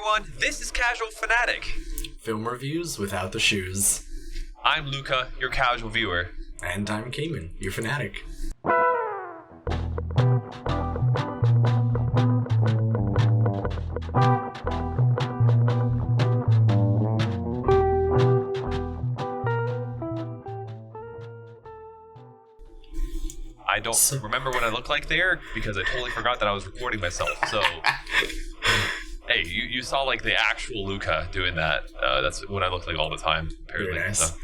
everyone, this is Casual Fanatic. Film reviews without the shoes. I'm Luca, your casual viewer. And I'm Cayman, your fanatic. I don't remember what I look like there because I totally forgot that I was recording myself. So, hey, you saw like the actual Luca doing that. That's what I look like all the time, apparently. Very nice. So.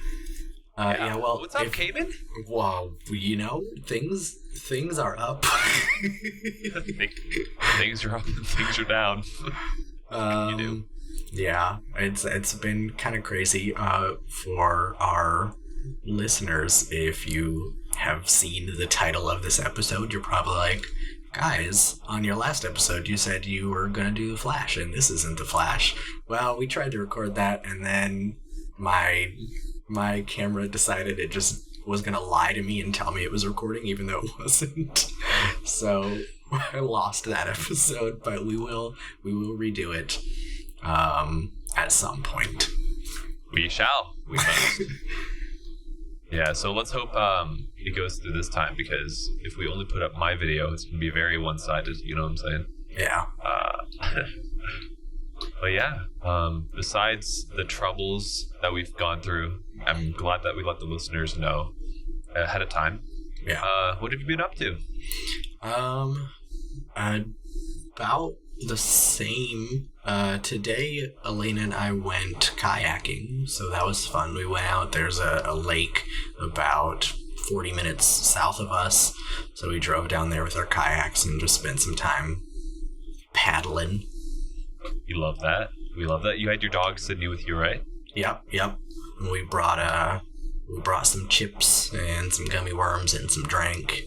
Yeah, well, what's up, Cayman? Well, you know, things are up. Things are up and things are down. You do. Yeah, it's been kind of crazy for our listeners. If you have seen the title of this episode, you're probably like, guys, on your last episode you said you were gonna do The Flash, and this isn't The Flash. Well, we tried to record that, and then my camera decided it just was gonna lie to me and tell me it was recording, even though it wasn't. So I lost that episode, but we will redo it at some point. We shall. We must. Yeah, so let's hope it goes through this time, because if we only put up my video, it's going to be very one-sided, you know what I'm saying? Yeah. But yeah, besides the troubles that we've gone through, I'm glad that we let the listeners know ahead of time. Yeah. What have you been up to? About the same. Today, Elena and I went kayaking, so that was fun. We went out. There's a lake about 40 minutes south of us, so we drove down there with our kayaks and just spent some time paddling. You love that. We love that. You had your dog Sydney with you, right? Yep. And we brought some chips and some gummy worms and some drink.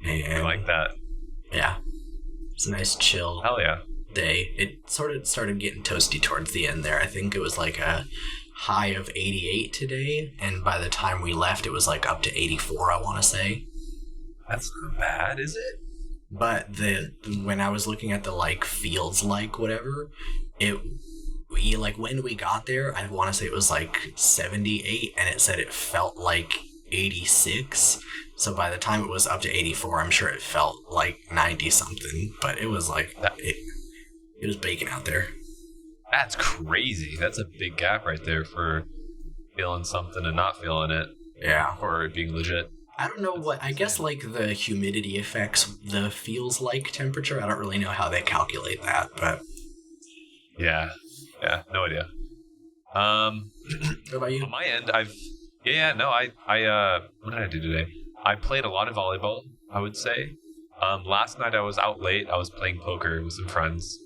And I like that. Yeah. It's a nice chill. Hell yeah. Day. It sort of started getting toasty towards the end there. I think it was like a high of 88 today, and by the time we left it was like up to 84, I want to say. That's not bad, is it? But when I was looking at the like feels like whatever, when we got there, I want to say it was like 78, and it said it felt like 86. So by the time it was up to 84, I'm sure it felt like 90 something, but it was like it was baking out there. That's crazy. That's a big gap right there for feeling something and not feeling it. Yeah. Or it being legit. I don't know what, I guess like the humidity affects the feels like temperature. I don't really know how they calculate that, but. Yeah, no idea. What about you? On my end, what did I do today? I played a lot of volleyball, I would say. Last night I was out late. I was playing poker with some friends.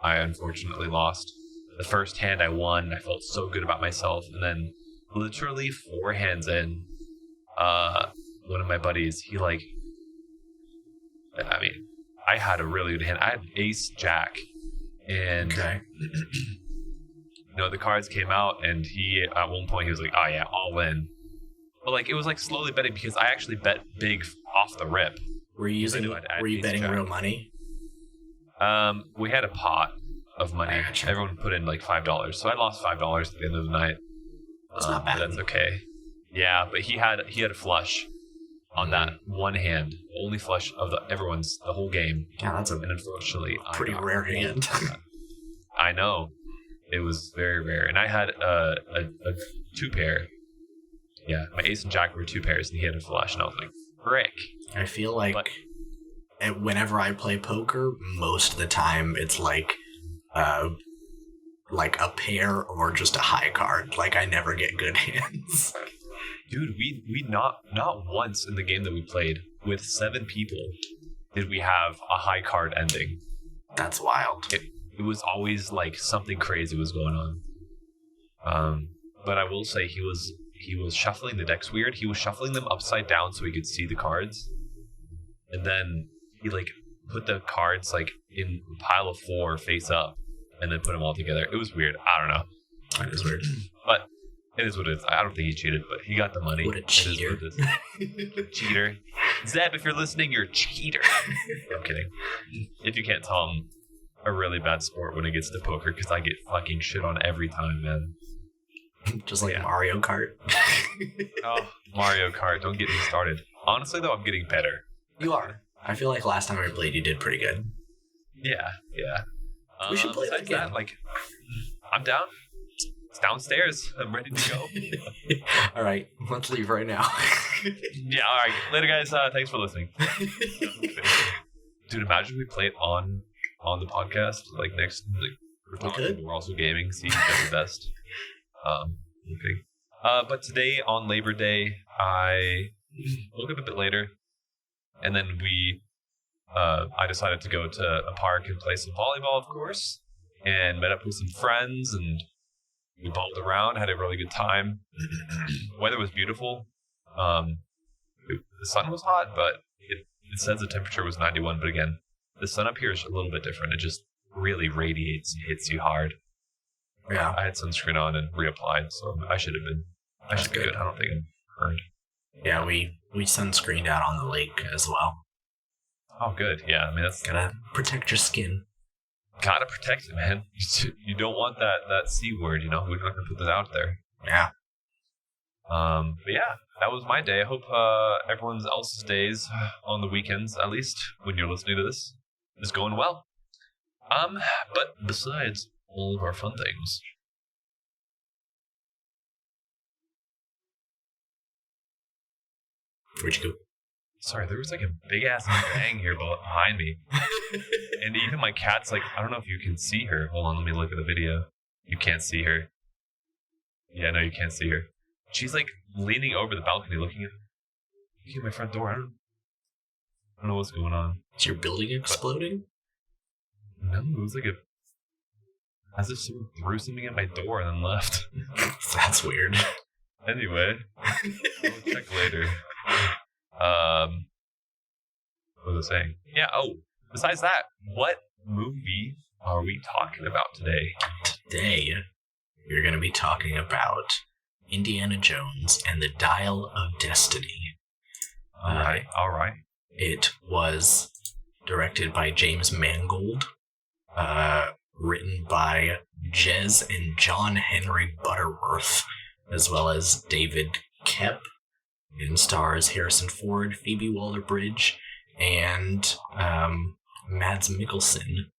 I unfortunately lost. The first hand I won. I felt so good about myself. And then literally 4 hands in, one of my buddies, I had a really good hand. I had ace jack. And, okay. The cards came out, and he, at one point, he was like, oh yeah, all in. But it was slowly betting, because I actually bet big off the rip. Were you betting real money? We had a pot of money. Gotcha. Everyone put in $5. So I lost $5 at the end of the night. That's not bad. But that's okay. Yeah, but he had a flush on that one hand. Only flush of the whole game. Yeah, that's and unfortunately, pretty rare hand. I know. It was very rare. And I had a 2-pair. Yeah, my ace and jack were 2 pairs, and he had a flush, and I was like, frick. I feel like whenever I play poker, most of the time it's like a pair or just a high card. I never get good hands. Dude, we not once in the game that we played with 7 people did we have a high card ending. That's wild. It was always something crazy was going on. But I will say he was shuffling the decks weird. He was shuffling them upside down so he could see the cards. And then he put the cards in a pile of 4 face up and then put them all together. It was weird. I don't know. That is weird. But it is what it is. I don't think he cheated, but he got the money. What a cheater. Cheater. Zeb, if you're listening, you're a cheater. I'm kidding. If you can't tell him, a really bad sport when it gets to poker because I get fucking shit on every time, man. Just like Mario Kart. Oh, Mario Kart, don't get me started. Honestly, though, I'm getting better. You are. I feel like last time I played, you did pretty good. Yeah. We should play that again. That, I'm down. It's downstairs. I'm ready to go. All right, let's leave right now. Yeah, all right. Later, guys. Thanks for listening. Dude, imagine we play it on the podcast, next. We're talking, we're also gaming. See who's the best. Okay. But today on Labor Day, I woke up a bit later, and then I decided to go to a park and play some volleyball, of course, and met up with some friends, and we balled around, had a really good time. Weather was beautiful. The sun was hot, but it says the temperature was 91. But again, the sun up here is a little bit different. It just really radiates and hits you hard. Yeah. I had sunscreen on and reapplied, so I should be good. I don't think I'm burned. Yeah, we sunscreened out on the lake as well. Oh, good. Yeah, I mean, that's... Gotta protect your skin. Gotta protect it, man. You don't want that C word, We're not gonna put that out there. Yeah. But yeah, that was my day. I hope everyone else's days on the weekends, at least when you're listening to this, is going well. But besides all of our fun things, where'd you go? Sorry, there was a big ass bang here behind me. And even my cat's I don't know if you can see her. Hold on, let me look at the video. You can't see her. Yeah, no, you can't see her. She's leaning over the balcony looking at my front door. I don't know what's going on. Is your building exploding? No, it was as if someone threw something at my door and then left. That's weird. Anyway, we'll check later. What was I saying? Yeah, besides that, what movie are we talking about today? Today, we're going to be talking about Indiana Jones and the Dial of Destiny. All right. It was directed by James Mangold, written by Jez and John Henry Butterworth, as well as David Koepp, and stars Harrison Ford, Phoebe Waller-Bridge, and Mads Mikkelsen.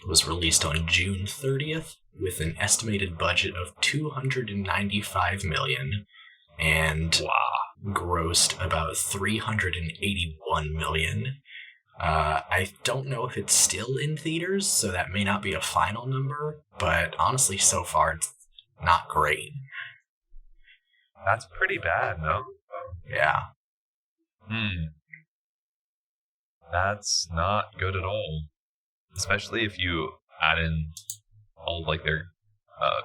It was released on June 30th with an estimated budget of $295 million and grossed about $381 million. I don't know if it's still in theaters, so that may not be a final number, but honestly, so far, it's not great. That's pretty bad, no? Yeah. That's not good at all. Especially if you add in all their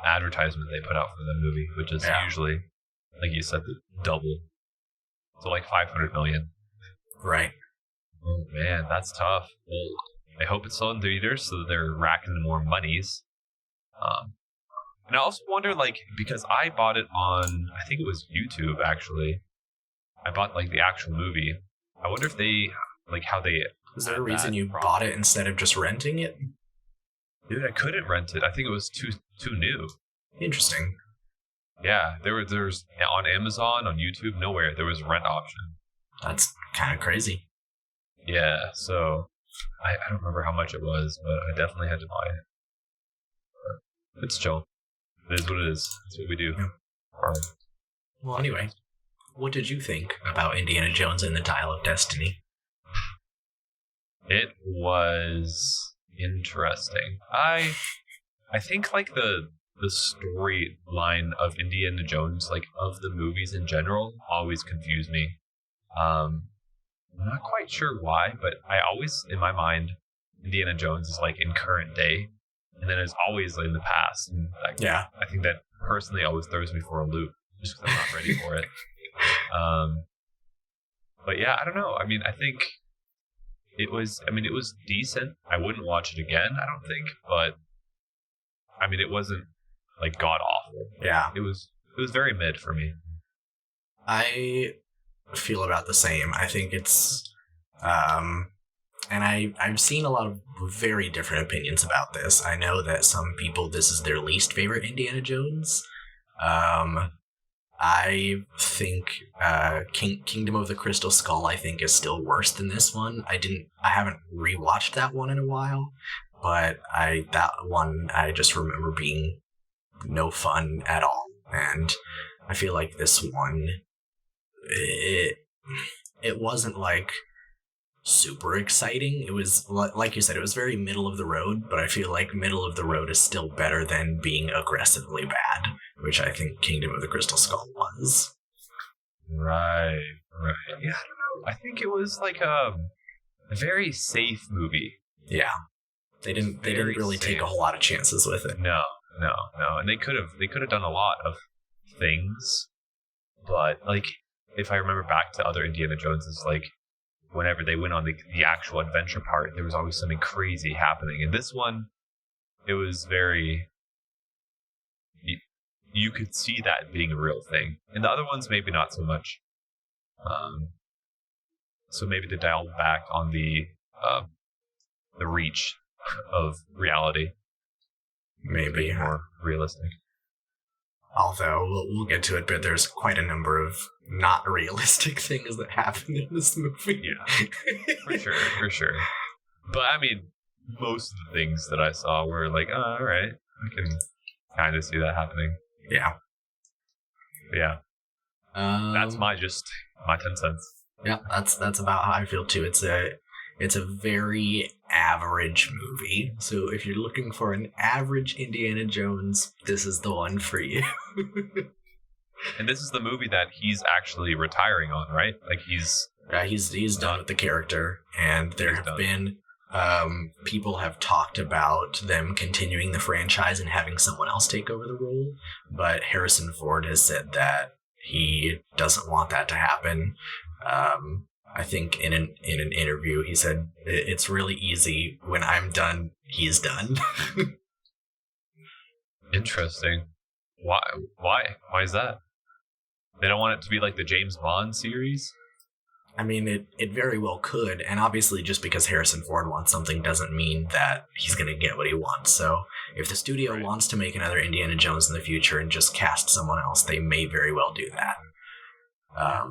advertisement they put out for the movie, which is usually, like you said, double. So 500 million. Right. Oh man, that's tough. Well, I hope it's still in theaters so that they're racking more monies. And I also wonder, because I bought it on, I think it was YouTube actually. I bought the actual movie. I wonder if they how they. Is there a reason you bought it instead of just renting it? Dude, I couldn't rent it. I think it was too new. Interesting. Yeah, there's on Amazon, on YouTube, nowhere there was a rent option. That's kind of crazy. Yeah, so I don't remember how much it was, but I definitely had to buy it. But it's chill. It is what it is. That's what we do. Yeah. Well, anyway, what did you think about Indiana Jones and the Dial of Destiny? It was interesting. I think the storyline of Indiana Jones, of the movies in general, always confused me. I'm not quite sure why, but I always, in my mind, Indiana Jones is in current day, and then it's always in the past. And I think that personally always throws me for a loop, just because I'm not ready for it. But yeah, I don't know. I mean, I think it was decent. I wouldn't watch it again, I don't think, but I mean, it wasn't god awful. Yeah. It was very mid for me. I feel about the same. I think it's And I've seen a lot of very different opinions about this. I know that some people, this is their least favorite Indiana Jones. Um, I think Kingdom of the Crystal Skull, I think, is still worse than this one. I haven't rewatched that one in a while, but that one I just remember being no fun at all. And I feel like this one, it wasn't like super exciting. It was, like you said, it was very middle of the road, but I feel like middle of the road is still better than being aggressively bad, which I think Kingdom of the Crystal Skull was. Right. Yeah, I don't know. I think it was like a very safe movie. Yeah. They didn't really take a whole lot of chances with it. No. And they could have done a lot of things, but like if I remember back to other Indiana Joneses, like whenever they went on the actual adventure part, there was always something crazy happening. And this one, it was very, you could see that being a real thing. And the other ones, maybe not so much. So maybe they dialed back on the reach of reality. Maybe more realistic. Although we'll get to it, but there's quite a number of not realistic things that happen in this movie. Yeah, for sure. But I mean, most of the things that I saw were like, oh, all right, I can kind of see that happening. Yeah. But yeah. That's my 10 cents. Yeah, that's about how I feel too. It's a very average movie. So if you're looking for an average Indiana Jones, this is the one for you. And this is the movie that he's actually retiring on, right? Like he's done with the character, and there have been people have talked about them continuing the franchise and having someone else take over the role, but Harrison Ford has said that he doesn't want that to happen. I think in an interview he said it's really easy. When I'm done, he's done. Interesting. Why is that? They don't want it to be like the James Bond series? I mean, it very well could, and obviously just because Harrison Ford wants something doesn't mean that he's going to get what he wants. So if the studio wants to make another Indiana Jones in the future and just cast someone else, they may very well do that.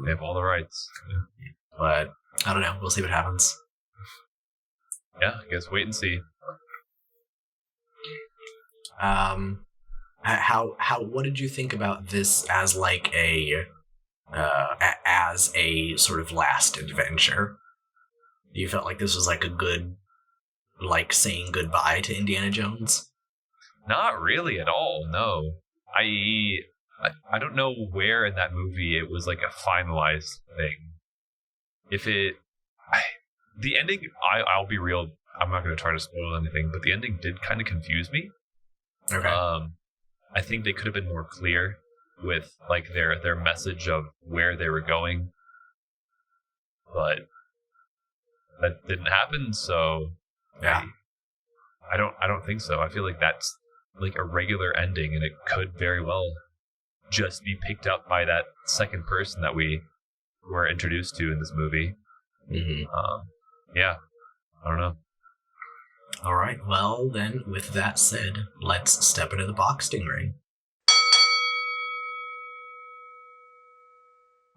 They have all the rights. But I don't know. We'll see what happens. Yeah, I guess wait and see. What did you think about this as like as a sort of last adventure? You felt like this was like a good, like saying goodbye to Indiana Jones? Not really at all. No, I don't know where in that movie it was like a finalized thing. The ending, I'll be real. I'm not going to try to spoil anything, but the ending did kind of confuse me. Okay. I think they could have been more clear with like their message of where they were going, but that didn't happen. So yeah, I don't think so. I feel like that's like a regular ending, and it could very well just be picked up by that second person that we were introduced to in this movie. Mm-hmm. Yeah, I don't know. All right, well then, with that said, let's step into the Boxding Ring.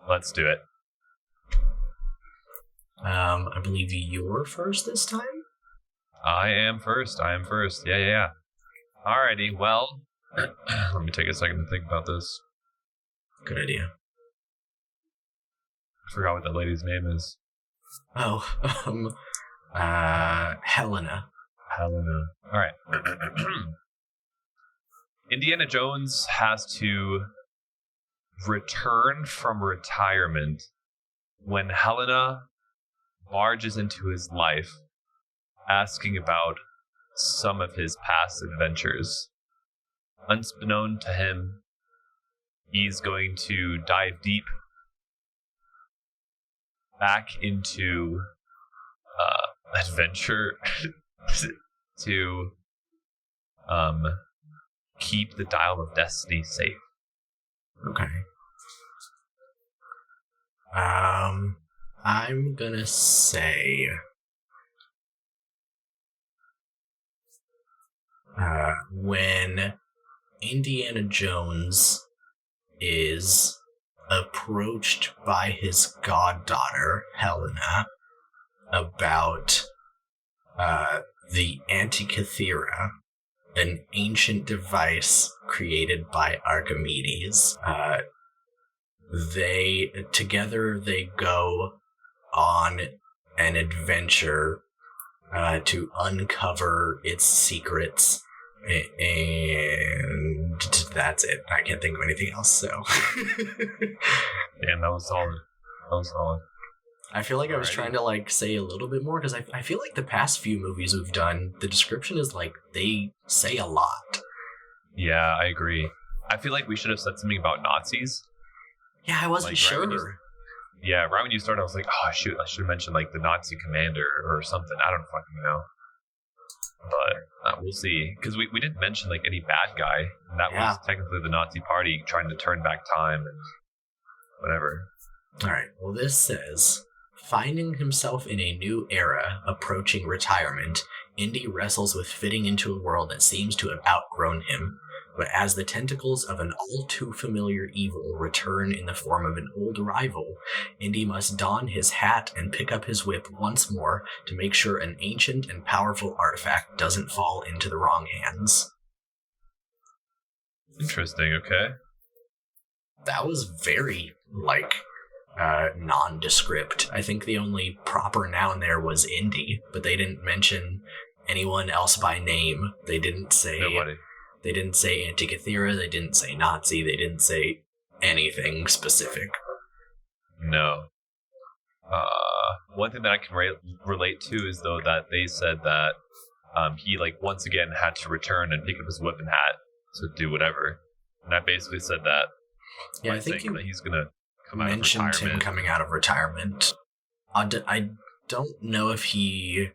Let's do it. I believe you're first this time? I am first. Yeah. Alrighty, well, let me take a second to think about this. Good idea. I forgot what that lady's name is. Oh, Helena. Alright. Indiana Jones has to return from retirement when Helena barges into his life, asking about some of his past adventures. Unbeknown to him, he's going to dive deep back into adventure to keep the Dial of Destiny safe. Okay. I'm gonna say when Indiana Jones is approached by his goddaughter, Helena, about the Antikythera, an ancient device created by Archimedes. They go on an adventure to uncover its secrets, and that's it. I can't think of anything else, so. Damn, that was solid. I feel like I was trying to say a little bit more, because I feel like the past few movies we've done, the description is they say a lot. Yeah, I agree. I feel like we should have said something about Nazis. Yeah, I wasn't sure. Right when you started, I was like, oh shoot, I should have mentioned the Nazi commander or something. I don't fucking know. But we'll see. Because we didn't mention any bad guy. And that was technically the Nazi party trying to turn back time and whatever. Alright, well this says, finding himself in a new era, approaching retirement, Indy wrestles with fitting into a world that seems to have outgrown him. But as the tentacles of an all-too-familiar evil return in the form of an old rival, Indy must don his hat and pick up his whip once more to make sure an ancient and powerful artifact doesn't fall into the wrong hands. Interesting, okay. That was very, nondescript. I think the only proper noun there was Indy, but they didn't mention anyone else by name. They didn't say... Nobody. They didn't say Antikythera, they didn't say Nazi, they didn't say anything specific. No. One thing that I can relate to is, though, that they said that he, once again had to return and pick up his whip and hat to do whatever. And I basically said that. Yeah, I think that he's going to come out of mentioned retirement. Him coming out of retirement. I don't know if he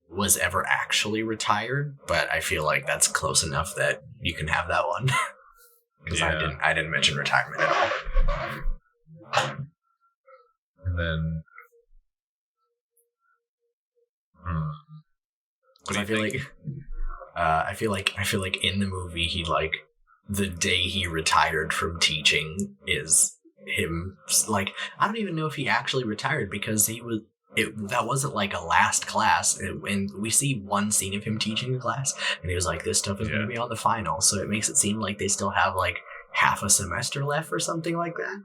was ever actually retired, but I feel like that's close enough that you can have that one. Because I didn't mention retirement at all. And then because I feel like in the movie he the day he retired from teaching is him I don't even know if he actually retired, because that wasn't a last class, and we see one scene of him teaching the class, and he was like, this stuff is going to be on the final, so it makes it seem like they still have half a semester left or something like that.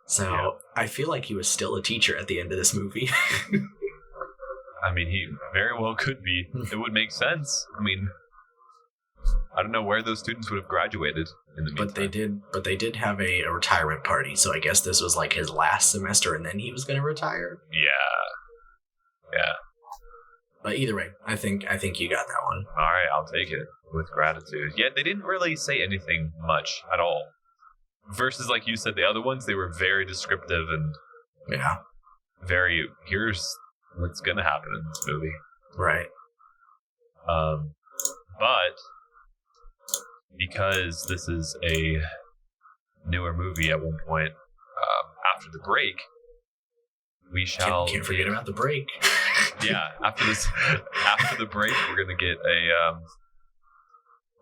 So I feel like he was still a teacher at the end of this movie. I mean, he very well could be. It would make sense. I mean, I don't know where those students would have graduated in the meantime. But they did have a retirement party, so I guess this was his last semester, and then he was going to retire. Yeah. But either way, I think you got that one. All right, I'll take it with gratitude. Yeah, they didn't really say anything much at all. Versus, like you said, the other ones, they were very descriptive and very, here's what's going to happen in this movie. Right. But because this is a newer movie at one point, after the break, we shall... Can't forget about the break. Yeah, after the break, we're going to get a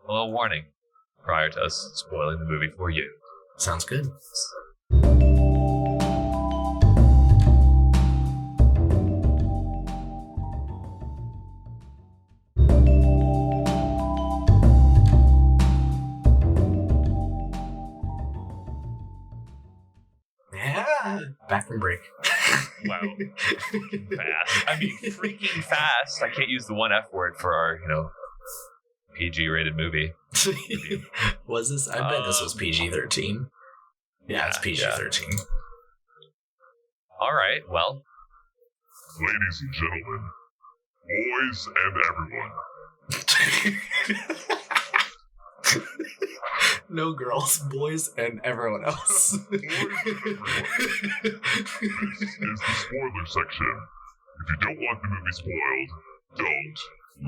little warning prior to us spoiling the movie for you. Sounds good. Yeah, back from break. Wow. Fast. I mean, freaking fast. I can't use the one F word for our, PG rated movie. Was this? I bet this was PG-13. Yeah, it's PG-13. Yeah. All right, well. Ladies and gentlemen, boys and everyone. No girls, boys, and everyone else. Boys and everyone. This is the spoiler section. If you don't want the movie spoiled, don't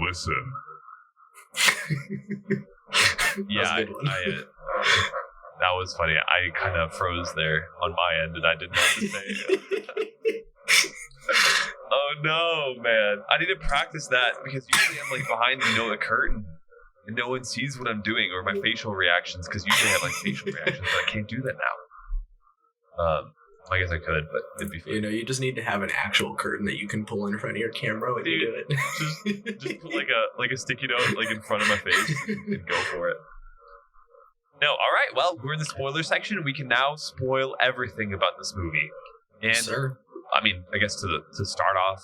listen. Yeah, that was funny. I kind of froze there on my end, and I didn't know what to say. Oh no, man! I need to practice that because usually I'm behind the curtain and no one sees what I'm doing or my facial reactions, because usually I have like facial reactions, but I can't do that now. I guess I could, but it'd be fun. You just need to have an actual curtain that you can pull in front of your camera when you do it. just put like a sticky note like in front of my face and go for it. No, all right. Well, we're in the spoiler section. We can now spoil everything about this movie. And Sir. I mean, I guess to start off,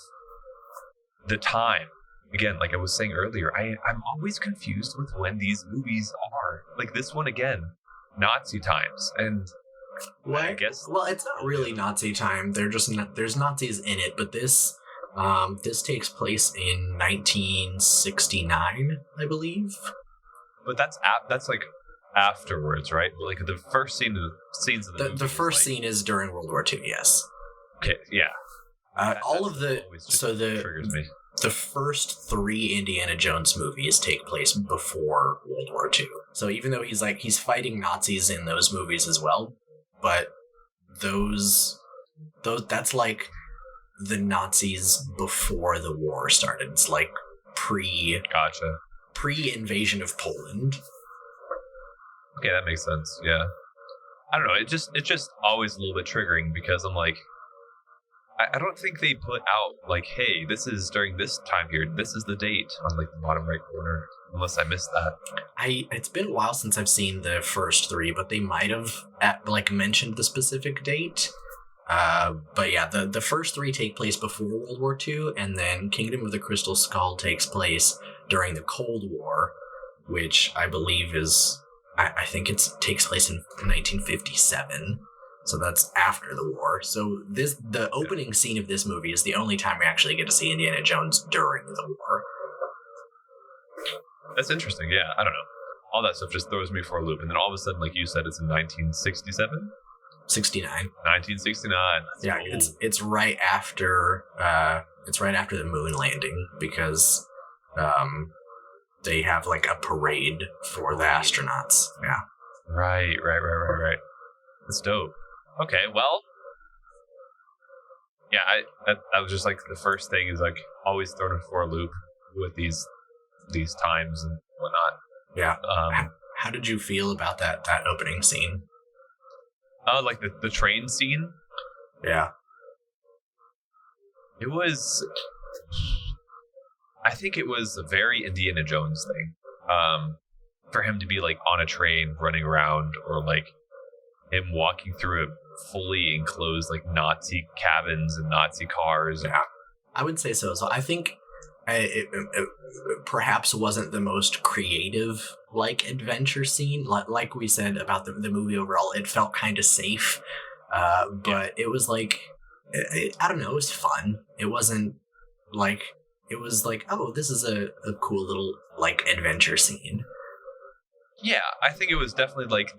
the time. Again, like I was saying earlier, I'm always confused with when these movies are. Like this one again, Nazi times, and What? I guess. Well, it's not really Nazi time. There's Nazis in it, but this takes place in 1969, I believe. But that's like afterwards, right? Like the first scenes of the movie. The first scene is during World War II. Yes. Okay. Yeah. All of the triggers me. The first 3 Indiana Jones movies take place before World War II. So even though he's fighting Nazis in those movies as well, but those that's like the Nazis before the war started. It's like pre-invasion of Poland. Okay, that makes sense. Yeah. I don't know. It's just always a little bit triggering because I'm like, I don't think they put out like, hey, this is during this time period. This is the date on like the bottom right corner, unless I missed that. It's been a while since I've seen the first 3, but they might have mentioned the specific date. But yeah, the first 3 take place before World War II, and then Kingdom of the Crystal Skull takes place during the Cold War, which I believe is, I think it takes place in 1957. So that's after the war. So the opening scene of this movie is the only time we actually get to see Indiana Jones during the war. That's interesting. Yeah, I don't know. All that stuff just throws me for a loop, and then all of a sudden, like you said, it's in 1967. 69. 1969. That's yeah, old. it's right after the moon landing because they have like a parade for the astronauts. Yeah. Right. That's dope. Okay, well, yeah, that was just like the first thing is like always thrown for a loop with these times and whatnot. Yeah. How did you feel about that opening scene? Like the train scene. Yeah. It was. I think it was a very Indiana Jones thing. For him to be like on a train running around, or like him walking through a fully enclosed like Nazi cabins and Nazi cars. Yeah, I would say so. So I think it perhaps wasn't the most creative like adventure scene. Like we said about the movie overall, it felt kind of safe. But it was like, I don't know, it was fun. It wasn't like, it was like, oh, this is a cool little like adventure scene. Yeah, I think it was definitely like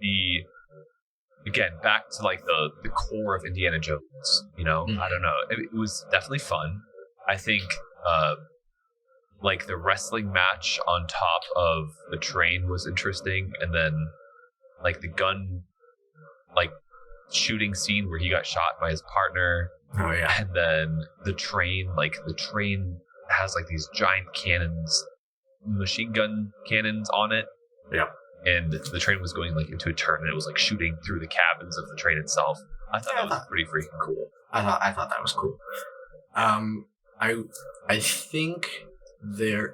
again, back to like the core of Indiana Jones, you know? I don't know. It was definitely fun. I think like the wrestling match on top of the train was interesting, and then like the gun like shooting scene where he got shot by his partner. Oh yeah. And then the train has like these giant cannons, machine gun cannons on it. Yeah. And the train was going like into a turn, and it was like shooting through the cabins of the train itself. I thought that was pretty freaking cool. I thought that was cool. I think there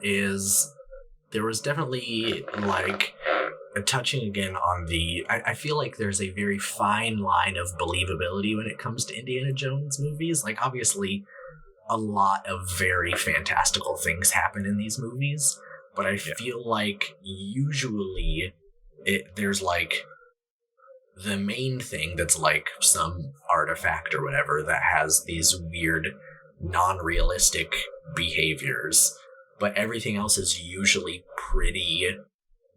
was definitely like touching again on I feel like there's a very fine line of believability when it comes to Indiana Jones movies. Like obviously a lot of very fantastical things happen in these movies, but I feel like usually there's like the main thing that's like some artifact or whatever that has these weird non-realistic behaviors, but everything else is usually pretty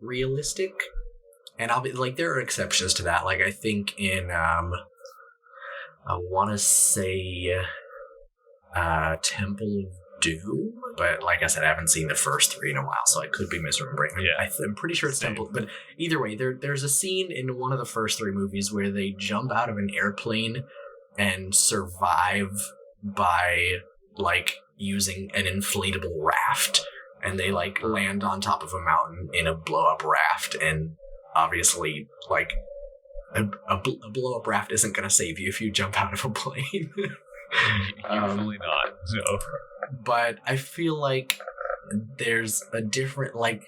realistic. And I'll be like, there are exceptions to that. Like I think in I want to say Temple of Doom, but like I said, I haven't seen the first 3 in a while, so I could be misremembering. Yeah. I'm pretty sure it's Temple, but either way, there's a scene in one of the first 3 movies where they jump out of an airplane and survive by like using an inflatable raft, and they like land on top of a mountain in a blow up raft, and obviously like a blow up raft isn't going to save you if you jump out of a plane. Usually not. No. But I feel like there's a different, like,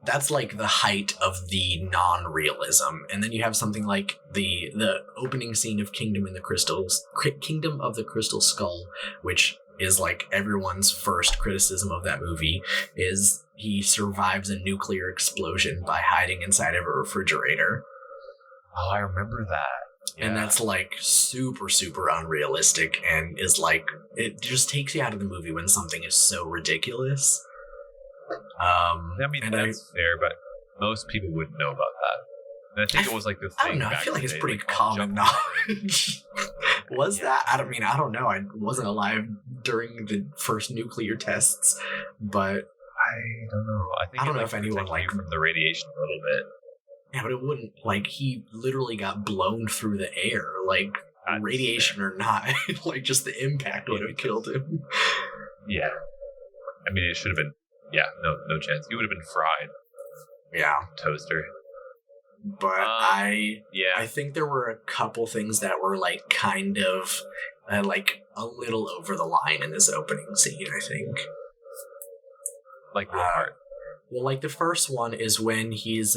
that's like the height of the non-realism, and then you have something like the opening scene of Kingdom of the Crystal Skull, which is like everyone's first criticism of that movie, is he survives a nuclear explosion by hiding inside of a refrigerator. Oh, I remember that. Yeah. And that's like super, super unrealistic, and is like, it just takes you out of the movie when something is so ridiculous. I mean, that's fair, but most people wouldn't know about that. And I think it was like the thing. I don't know. I feel like it's pretty common knowledge. Was that? I don't know. I wasn't alive during the first nuclear tests, but I don't know. I don't know if anyone like from the radiation a little bit. Yeah, but it wouldn't, like, he literally got blown through the air, like, that's radiation fair. Or not, like, just the impact would have killed him. Yeah. I mean, it should have been, no chance. He would have been fried. Yeah. Toaster. But I think there were a couple things that were, like, kind of, like, a little over the line in this opening scene, I think. Like what part? Well, like, the first one is when he is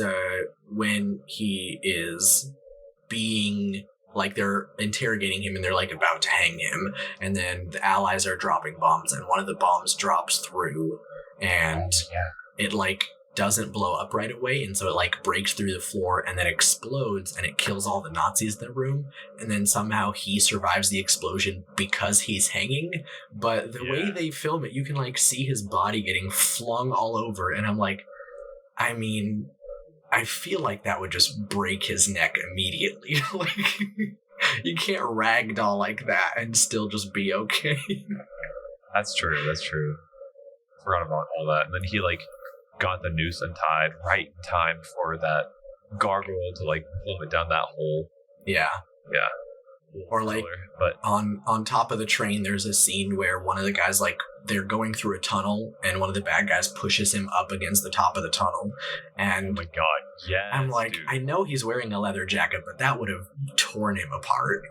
being, like, they're interrogating him and they're, like, about to hang him, and then the Allies are dropping bombs, and one of the bombs drops through, and it, like, doesn't blow up right away, and so it, like, breaks through the floor and then explodes, and it kills all the Nazis in the room, and then somehow he survives the explosion because he's hanging. But the way they film it, you can, like, see his body getting flung all over, and I'm like, I mean, I feel like that would just break his neck immediately. Like, you can't ragdoll like that and still just be okay. That's true. Forgot about all that. And then he, like, got the noose untied right in time for that gargoyle to, like, plummet down that hole. Yeah. Or, like, but on top of the train, there's a scene where one of the guys, like, they're going through a tunnel, and one of the bad guys pushes him up against the top of the tunnel. And oh my god, yeah. I'm like, dude. I know he's wearing a leather jacket, but that would have torn him apart.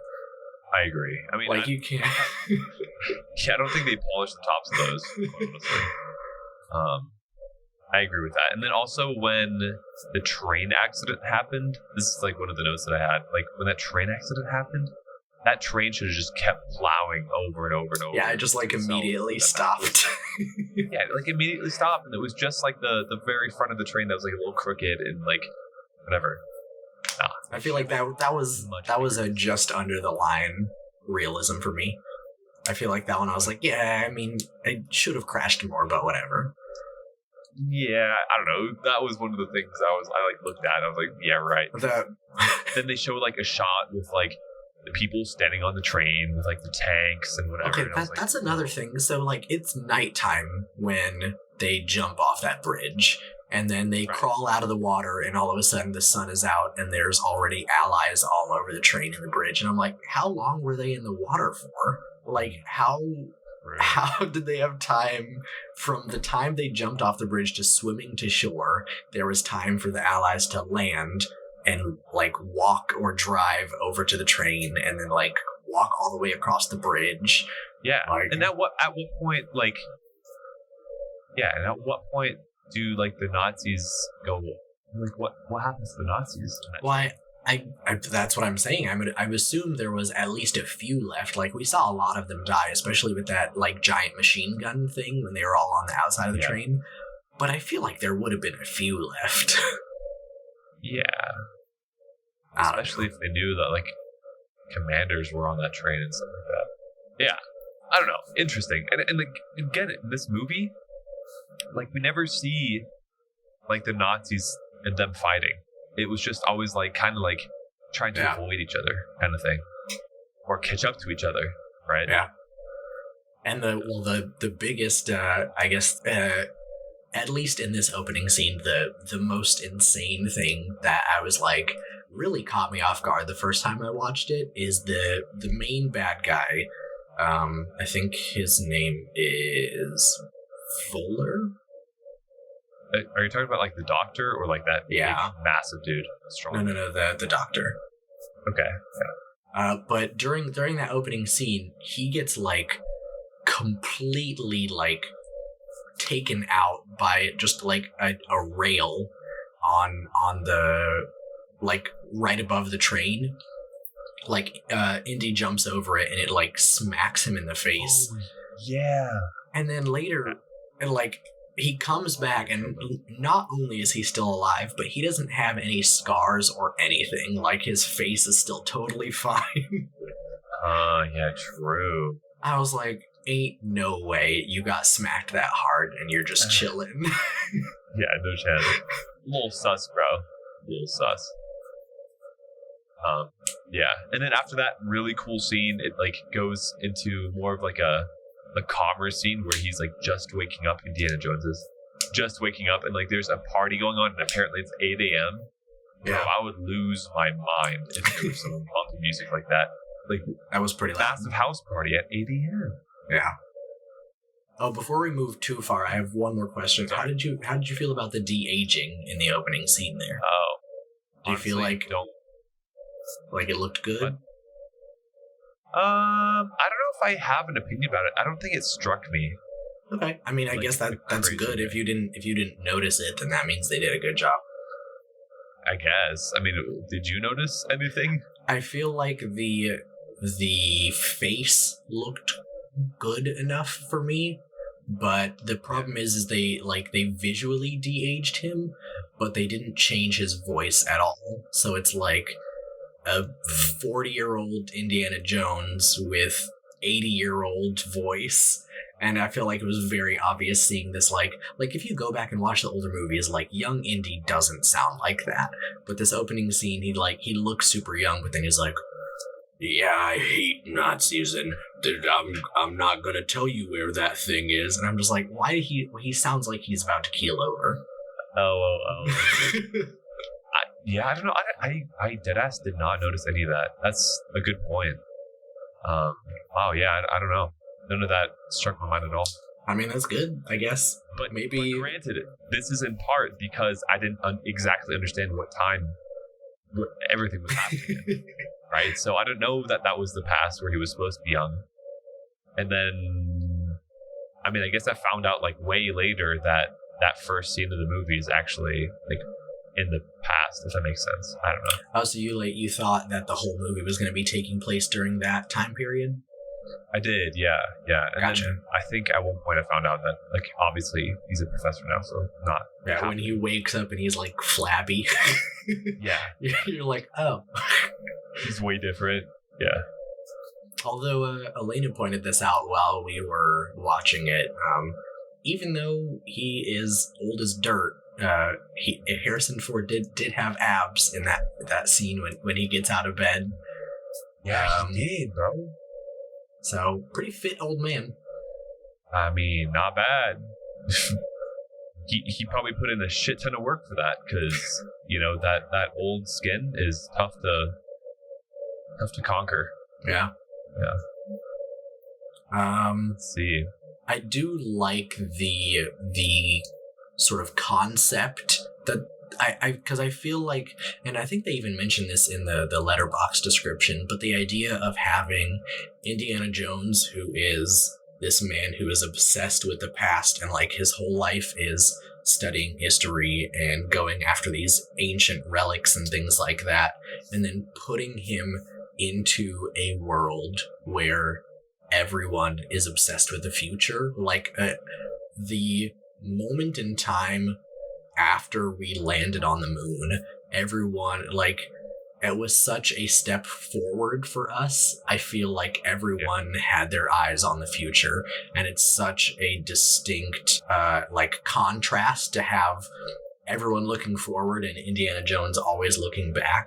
I agree. I mean, like, you can't. Yeah, I don't think they polished the tops of those, honestly. I agree with that. And then also when the train accident happened, this is like one of the notes that I had. Like, when that train accident happened, that train should have just kept plowing over and over and over. Yeah, it just like immediately stopped. Yeah, like immediately stopped, and it was just like the very front of the train that was like a little crooked and like whatever. Nah, I feel like that was a just under the line realism for me. I feel like that one I was like, yeah, I mean, I should have crashed more, but whatever. Yeah, I don't know. That was one of the things I like looked at. I was like, yeah, right. Then they showed like a shot with like the people standing on the train with like the tanks and whatever. Okay, and that's another thing. So like, it's nighttime when they jump off that bridge, and then they crawl out of the water, and all of a sudden the sun is out, and there's already allies all over the train and the bridge. And I'm like, how long were they in the water for? Like, how did they have time from the time they jumped off the bridge to swimming to shore? There was time for the Allies to land and, like, walk or drive over to the train and then, like, walk all the way across the bridge. Yeah, like, and at what point, like... Yeah, and at what point do, like, the Nazis go... Like, what happens to the Nazis? Well, I that's what I'm saying. I assume there was at least a few left. Like, we saw a lot of them die, especially with that, like, giant machine gun thing when they were all on the outside of the train. But I feel like there would have been a few left. Yeah. Especially if they knew that, like, commanders were on that train and stuff like that. Yeah. I don't know. Interesting. And like, again, in this movie, like, we never see, like, the Nazis and them fighting. It was just always like kind of like trying to avoid each other kind of thing, or catch up to each other, right? Yeah. And the biggest, I guess, at least in this opening scene, the most insane thing that I was like really caught me off guard the first time I watched it is the main bad guy. I think his name is Fuller? Are you talking about like the doctor or like that big, massive dude? Strong. No, the doctor. Okay. But during that opening scene, he gets like completely like taken out by just like a rail on the like right above the train. Like Indy jumps over it and it like smacks him in the face. Oh, yeah. And then later, like he comes back and not only is he still alive, but he doesn't have any scars or anything. Like his face is still totally fine. Yeah, true. I was like, ain't no way you got smacked that hard and you're just chilling. Yeah, no chance. Little sus, bro. Little sus. Yeah, and then after that really cool scene, it like goes into more of like a calmer scene where he's like just waking up. Indiana Jones is just waking up, and like there's a party going on, and apparently it's 8 a.m. Yeah. Bro, I would lose my mind if there was some funky music like that. Like that was pretty loud. Massive house party at 8 a.m. Yeah. Oh, before we move too far, I have one more question. How did you feel about the de-aging in the opening scene there? Oh, do you feel like it looked good? But, I don't know if I have an opinion about it. I don't think it struck me. Okay. I mean, I guess that's good. If you didn't notice it, then that means they did a good job. I guess. I mean, did you notice anything? I feel like the face looked good enough for me, but the problem is they visually de-aged him, but they didn't change his voice at all. So it's like a 40-year-old Indiana Jones with 80-year-old voice. And I feel like it was very obvious seeing this, like if you go back and watch the older movies, like young Indy doesn't sound like that. But this opening scene, he looks super young, but then he's like, yeah, I hate Nazis, and I'm not gonna tell you where that thing is. And I'm just like, why did he sounds like he's about to keel over. Oh. I don't know. I deadass did not notice any of that. That's a good point. Wow, yeah, I don't know. None of that struck my mind at all. I mean, that's good, I guess. But maybe. But granted, this is in part because I didn't exactly understand what time everything was happening in, right? So I don't know that was the past where he was supposed to be young. And then, I mean, I guess I found out like way later that first scene of the movie is actually like in the past, if that makes sense. I don't know. Oh, so you thought that the whole movie was going to be taking place during that time period? I did, yeah. And gotcha. Then I think at one point I found out that, like, obviously he's a professor now, so not. Yeah, when he wakes up and he's like flabby. Yeah. You're like, oh. He's way different. Yeah. Although Elena pointed this out while we were watching it, even though he is old as dirt, Harrison Ford did have abs in that scene when he gets out of bed. Yeah, he did, bro. So, pretty fit old man. I mean, not bad. He probably put in a shit ton of work for that, because, you know, that old skin is tough to conquer. Yeah. Let's see. I do like the sort of concept that because I feel like, and I think they even mentioned this in the letterbox description, but the idea of having Indiana Jones, who is this man who is obsessed with the past and like his whole life is studying history and going after these ancient relics and things like that, and then putting him into a world where everyone is obsessed with the future, like the moment in time after we landed on the moon, everyone, like, it was such a step forward for us. I feel like everyone had their eyes on the future, and it's such a distinct like contrast to have everyone looking forward and Indiana Jones always looking back.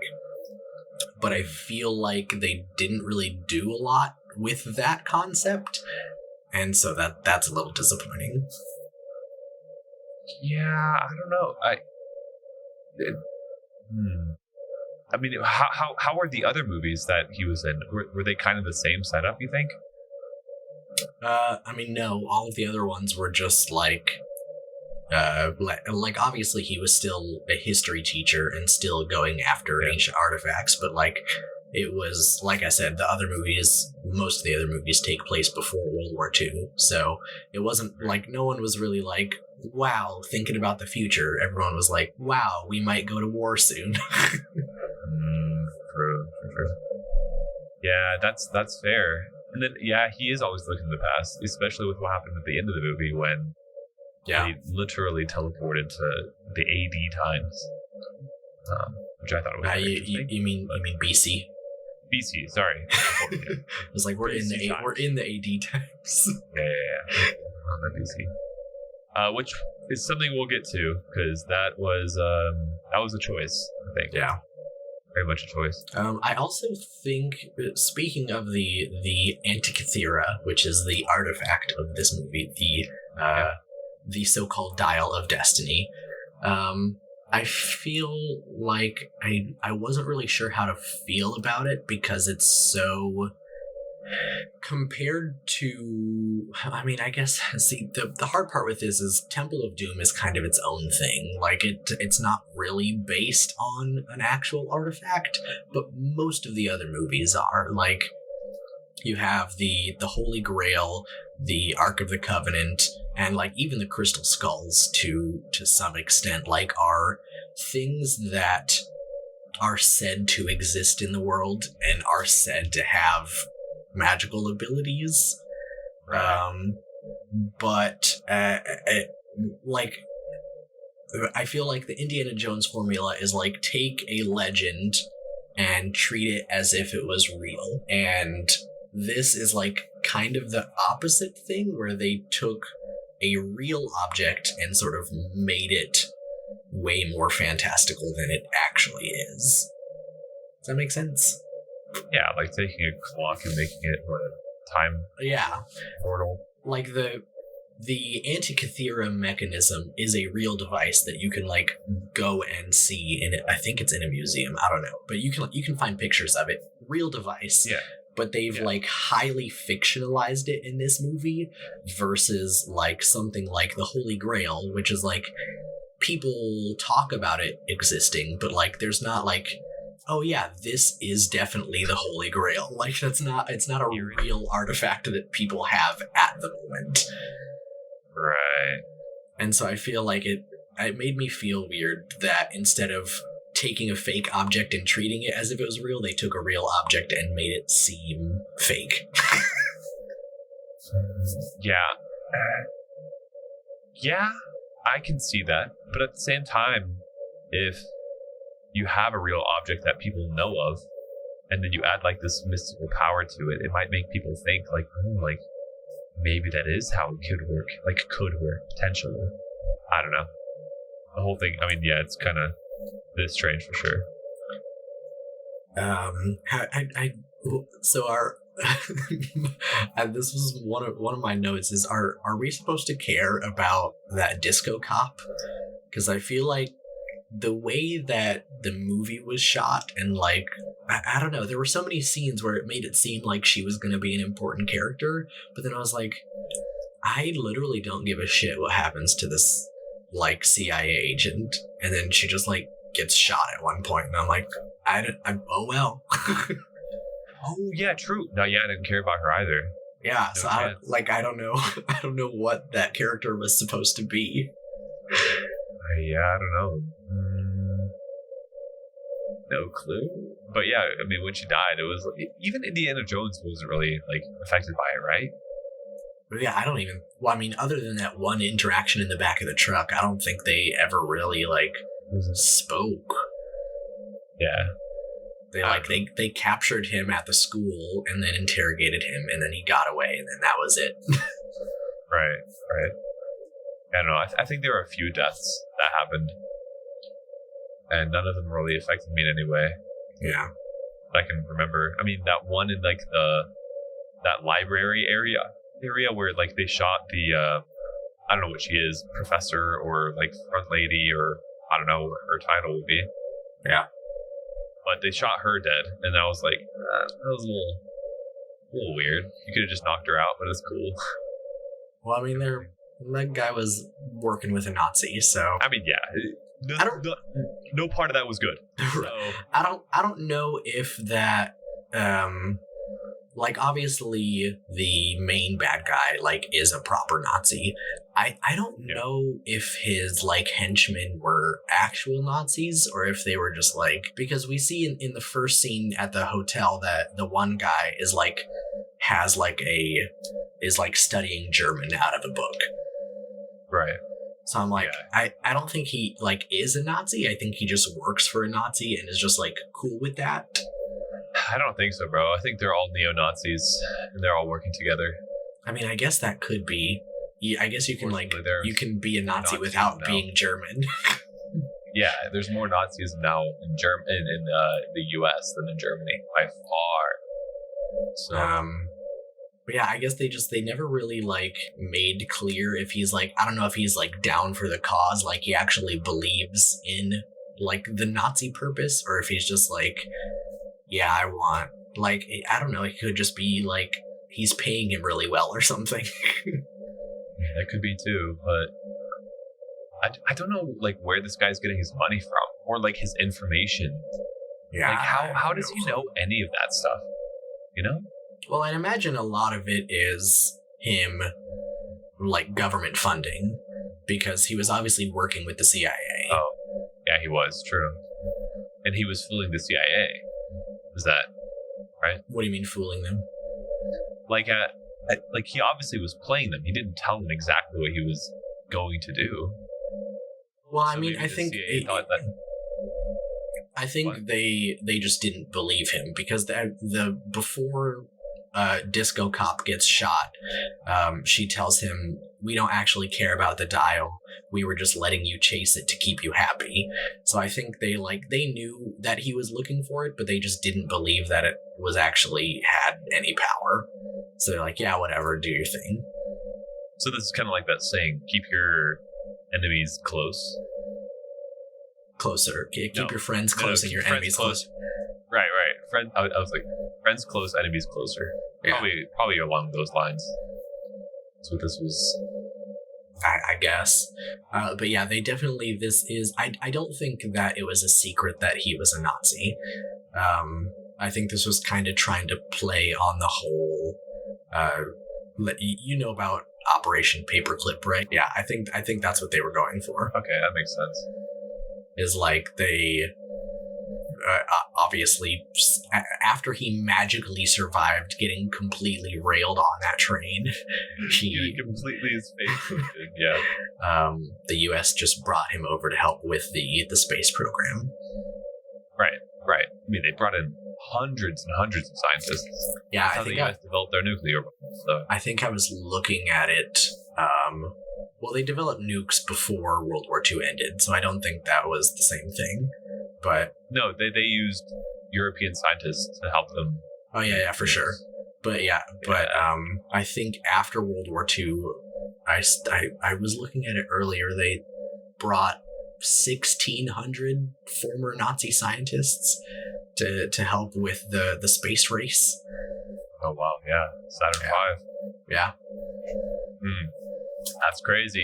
But I feel like they didn't really do a lot with that concept, and so that's a little disappointing. Yeah, I don't know. I mean, how were the other movies that he was in? Were they kind of the same setup, you think? I mean, no, all of the other ones were just like obviously he was still a history teacher and still going after ancient artifacts, but like it was, like I said, most of the other movies take place before World War II, so it wasn't like, no one was really like, wow, thinking about the future. Everyone was like, wow, we might go to war soon. True. Yeah, that's fair. And then, yeah, he is always looking to the past, especially with what happened at the end of the movie when they literally teleported to the AD times, which I thought was interesting. You mean BC? BC, sorry. It was like we're in the AD times. Yeah. On the BC, which is something we'll get to because that was a choice, I think. Yeah. Very much a choice. I also think, speaking of the Antikythera, which is the artifact of this movie, the so-called Dial of Destiny, I feel like I wasn't really sure how to feel about it because it's so... Compared to, I mean, I guess, see, the hard part with this is Temple of Doom is kind of its own thing. Like, it's not really based on an actual artifact, but most of the other movies are. Like, you have the Holy Grail, the Ark of the Covenant, and, like, even the Crystal Skulls, to some extent, like, are things that are said to exist in the world and are said to have magical abilities, but like, I feel like the Indiana Jones formula is like, take a legend and treat it as if it was real, and this is like kind of the opposite thing, where they took a real object and sort of made it way more fantastical than it actually is. Does that make sense? Yeah, like taking a clock and making it a time portal. Like the Antikythera mechanism is a real device that you can like go and see in it. I think it's in a museum. I don't know, but you can find pictures of it. Real device. Yeah. But they've like highly fictionalized it in this movie versus like something like the Holy Grail, which is like, people talk about it existing, but like there's not like, oh yeah, this is definitely the Holy Grail. Like it's not a real artifact that people have at the moment. Right. And so I feel like it made me feel weird that instead of taking a fake object and treating it as if it was real, they took a real object and made it seem fake. Yeah, I can see that. But at the same time, if you have a real object that people know of, and then you add like this mystical power to it, it might make people think like, oh, like maybe that is how it could work potentially. I don't know. The whole thing, I mean, yeah, it's kind of this strange for sure. So our this was one of my notes is, are we supposed to care about that disco cop? Because I feel like the way that the movie was shot, and like, I don't know, there were so many scenes where it made it seem like she was going to be an important character, but then I was like, I literally don't give a shit what happens to this like CIA agent, and then she just like gets shot at one point, and I'm like, oh well. Oh yeah, true. No, yeah, I didn't care about her either. Yeah, No so I don't know, I don't know what that character was supposed to be. Yeah, I don't know. No clue. But yeah, I mean, when she died, it was like, even Indiana Jones wasn't really like affected by it, right? But yeah, I don't even. Well, I mean, other than that one interaction in the back of the truck, I don't think they ever really like spoke. Yeah. They captured him at the school and then interrogated him, and then he got away, and then that was it. Right. I don't know. I think there were a few deaths that happened, and none of them really affected me in any way. Yeah. I can remember. I mean, that one in like that library area where like they shot the I don't know what she is, professor or like front lady, or I don't know what her title would be. Yeah. But they shot her dead, and I was like, that was a little weird. You could have just knocked her out, but it's cool. Well, I mean, that guy was working with a Nazi, so I mean, yeah. I don't- No part of that was good. So, I don't know if that like obviously the main bad guy like is a proper Nazi. I don't know if his like henchmen were actual Nazis or if they were just like, because we see in the first scene at the hotel that the one guy is like is studying German out of a book. right. So I'm like, I don't think he like is a Nazi. I think he just works for a Nazi and is just like cool with that. I don't think so, bro. I think they're all neo-Nazis and they're all working together. I mean, I guess that could be. I guess you can like Unfortunately, there's you can be a Nazi Nazis without now. being German. Yeah, there's more Nazis now in the U.S. than in Germany by far. So But yeah, I guess they never really like made clear if he's like, I don't know if he's like down for the cause, like he actually believes in like the Nazi purpose, or if he's just like, yeah, I want, like, I don't know, it could just be like he's paying him really well or something. that could be too, but I don't know like where this guy's getting his money from or like his information. Yeah. Like how does he know any of that stuff? You know? Well, I'd imagine a lot of it is him like government funding, because he was obviously working with the CIA. Oh, yeah, he was, true. And he was fooling the CIA. Is that right? What do you mean fooling them? Like like he obviously was playing them. He didn't tell them exactly what he was going to do. Well, I So mean, maybe I the think CIA thought that. I think What? they just didn't believe him, because the before Disco Cop gets shot, she tells him, "We don't actually care about the dial. We were just letting you chase it to keep you happy." So I think they knew that he was looking for it, but they just didn't believe that it was actually had any power. So they're like, "Yeah, whatever, do your thing." So this is kind of like that saying: keep your enemies close. Closer. Keep No. your friends close and keep your friends enemies close. Right. Friend. I was like, friends close, enemies closer. Yeah. Probably along those lines. That's what this was. I guess. But yeah, they definitely, this is, I don't think that it was a secret that he was a Nazi. I think this was kind of trying to play on the whole, you know about Operation Paperclip, right? Yeah, I think that's what they were going for. Okay, that makes sense. Is like they, obviously, after he magically survived getting completely railed on that train, He completely his face lifted. Yeah. the U.S. just brought him over to help with the space program. Right. I mean, they brought in hundreds and hundreds of scientists. Yeah, That's I how the think U.S. developed their nuclear weapons. So. I think I was looking at it. Well, they developed nukes before World War II ended, so I don't think that was the same thing. But No, they used European scientists to help them. oh yeah, for sure. But I think after World War II, I was looking at it earlier. They brought 1,600 former Nazi scientists to help with the space race. Oh wow, yeah, Saturn V. Yeah, That's crazy.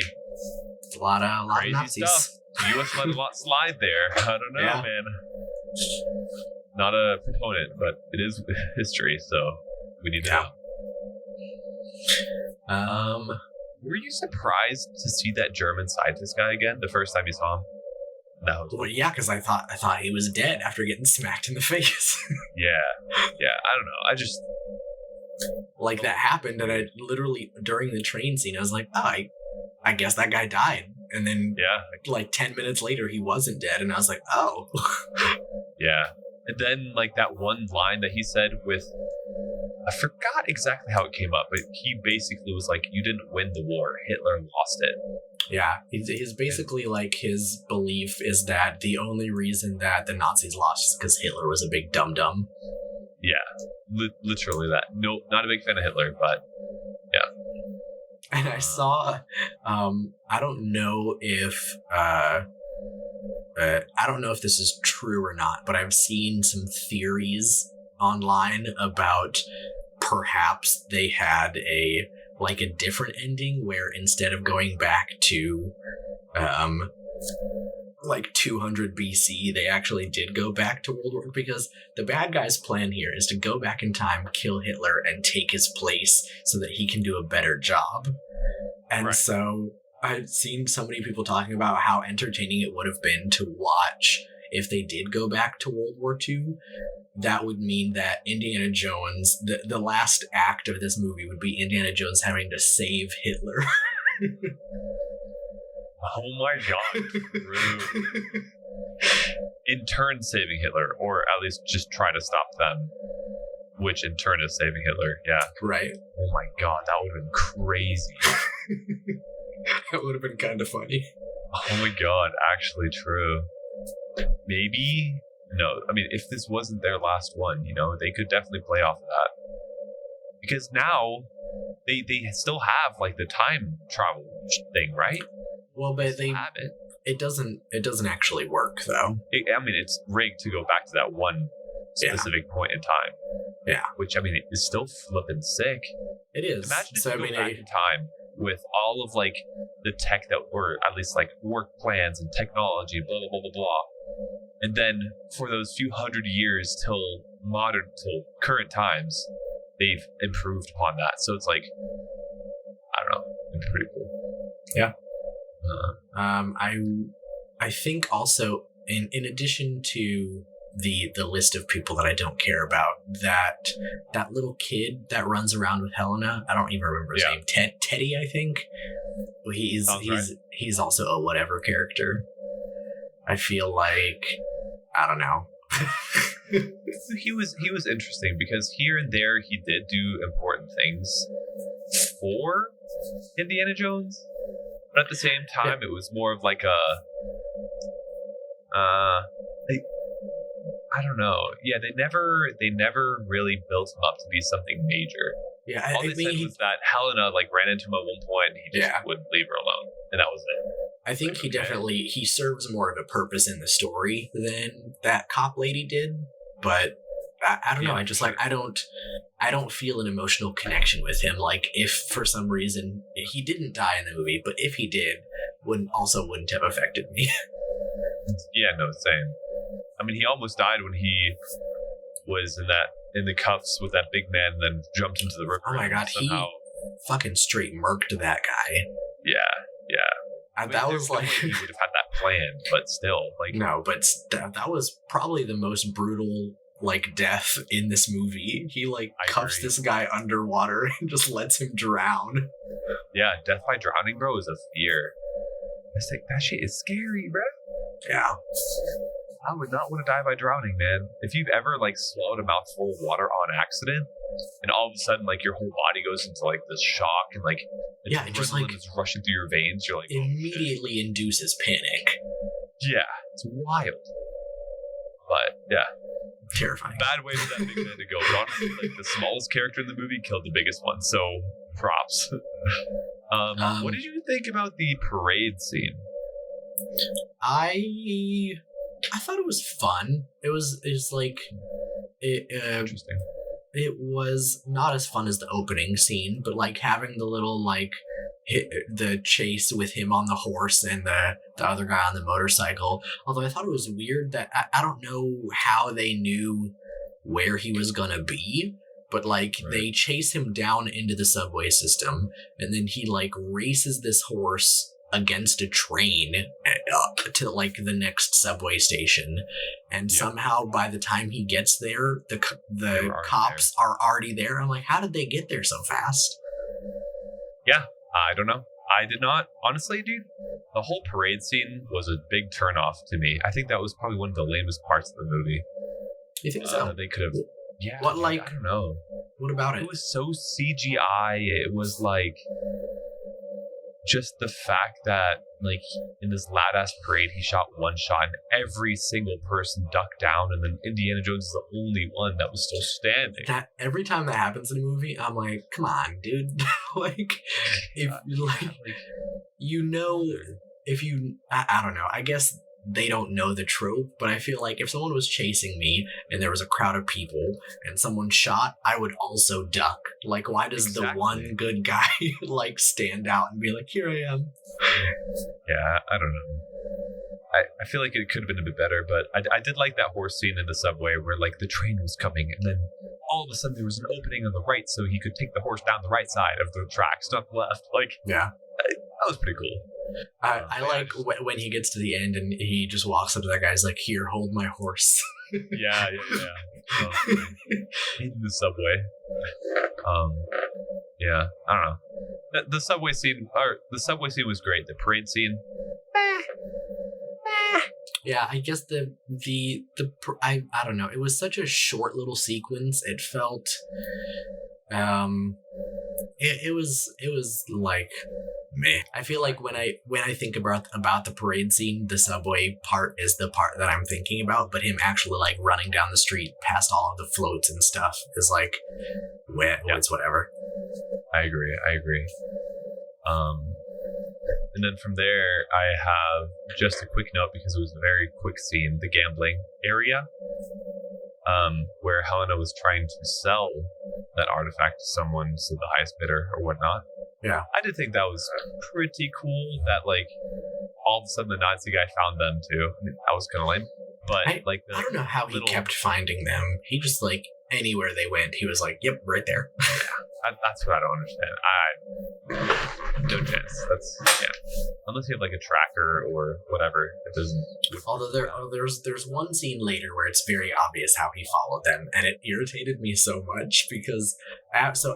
a lot of Crazy Nazis. stuff. The U.S. let a lot slide there. I don't know, Yeah. man. Not a proponent, but it is history, so we need to know. Were you surprised to see that German scientist guy again the first time you saw him? No. Well, yeah, because I thought he was dead after getting smacked in the face. Yeah. I don't know. I just Like that happened, and I literally during the train scene, I was like, oh, I guess that guy died. And then like 10 minutes later, he wasn't dead, and I was like, oh. yeah. And then like that one line that he said with, I forgot exactly how it came up, but he basically was like, "You didn't win the war. Hitler lost it." Yeah, he's basically like his belief is that the only reason that the Nazis lost is because Hitler was a big dum-dum. Yeah, literally that. No, not a big fan of Hitler, but And I saw, I don't know if this is true or not, but I've seen some theories online about perhaps they had a different ending where instead of going back to 200 BC, they actually did go back to World War, because the bad guy's plan here is to go back in time, kill Hitler, and take his place so that he can do a better job. And Right. so I've seen so many people talking about how entertaining it would have been to watch if they did go back to World War II. That would mean that Indiana Jones, the last act of this movie would be Indiana Jones having to save Hitler. Oh my god. True. In turn saving Hitler, or at least just try to stop them, which in turn is saving Hitler. Yeah. Right. Oh my god, that would have been crazy. That would have been kind of funny. Oh my god, actually true. Maybe, no, I mean, if this wasn't their last one, they could definitely play off of that. Because now, they still have, the time travel thing, right? Well, but Still have it. it doesn't actually work, though. It's rigged to go back to that one specific point in time. Yeah. Which, is still flippin' sick. It is. Imagine if So, you go back in time with all of, the tech that were, at least, work plans and technology, blah, blah, blah, blah, blah. And then, for those few hundred years till current times, they've improved upon that. So it's I don't know. It's pretty cool. Yeah. I think also in addition to the list of people that I don't care about, that little kid that runs around with Helena, I don't even remember his name. Teddy, I think. Well, he's also a whatever character. I feel like, I don't know. He was interesting because here and there he did do important things for Indiana Jones, but at the same time it was more of I don't know. Yeah, they never really built him up to be something major. Yeah, All they said was that Helena ran into him at one point and he just wouldn't leave her alone, and that was it. I think he serves more of a purpose in the story than that cop lady did, but I don't know. I just I don't feel an emotional connection with him. If for some reason he didn't die in the movie, but if he did, wouldn't have affected me. Yeah, no, same. He almost died when he was in the cuffs with that big man, and then jumped into the river. Oh my god, somehow. he fucking straight murked that guy. Yeah. That was he would have had that plan, but still, no, but that was probably the most brutal death in this movie. He cuffs this guy underwater and just lets him drown. Yeah, death by drowning, bro, is a fear. It's that shit is scary, bro. Yeah. I would not want to die by drowning, man. If you've ever swallowed a mouthful of water on accident, and all of a sudden your whole body goes into this shock and it just is rushing through your veins, you're immediately induces panic. Yeah, it's wild. But yeah, terrifying. Bad way for that big man to go. But honestly, the smallest character in the movie killed the biggest one, so props. What did you think about the parade scene? I thought it was fun. It was Interesting. It was not as fun as the opening scene, but having the little the chase with him on the horse and the other guy on the motorcycle. Although I thought it was weird that I don't know how they knew where he was gonna be, but they chase him down into the subway system, and then he races this horse against a train to the next subway station, and somehow by the time he gets there, the cops are already there. I'm how did they get there so fast? Yeah, I don't know. I did not, honestly, dude. The whole parade scene was a big turnoff to me. I think that was probably one of the lamest parts of the movie. You think so? They could have. Yeah. What I don't know. What about it? It was so CGI. It was just the fact that in this loud ass parade he shot one shot and every single person ducked down, and then Indiana Jones is the only one that was still standing. That every time that happens in a movie, I'm come on, dude. If I don't know, I guess they don't know the trope, but I feel like if someone was chasing me and there was a crowd of people and someone shot, I would also duck. Like, why does the one good guy like stand out and be like, here I am? Yeah, I don't know. I feel like it could have been a bit better, but I did like that horse scene in the subway where like the train was coming and then all of a sudden there was an opening on the right so he could take the horse down the right side of the tracks, not the left. Like, yeah, that was pretty cool. I like when he gets to the end and he just walks up to that guy. He's like, here, hold my horse. Yeah. In the subway. Yeah, I don't know. The subway scene was great. The parade scene. Yeah, I guess I don't know. It was such a short little sequence. It felt, it was like meh. I feel like when I think about the parade scene, the subway part is the part that I'm thinking about. But him actually like running down the street past all of the floats and stuff is like, it's whatever. I agree. And then from there, I have just a quick note because it was a very quick scene, the gambling area, where Helena was trying to sell that artifact to someone, so the highest bidder or whatnot. Yeah. I did think that was pretty cool that, like, all of a sudden the Nazi guy found them too. I mean, that was kind of lame. But, I don't know how he kept finding them. He just, like, anywhere they went, he was like, yep, right there. That's what I don't understand. No chance. Unless you have like a tracker or whatever, it doesn't. Although there's one scene later where it's very obvious how he followed them, and it irritated me so much because after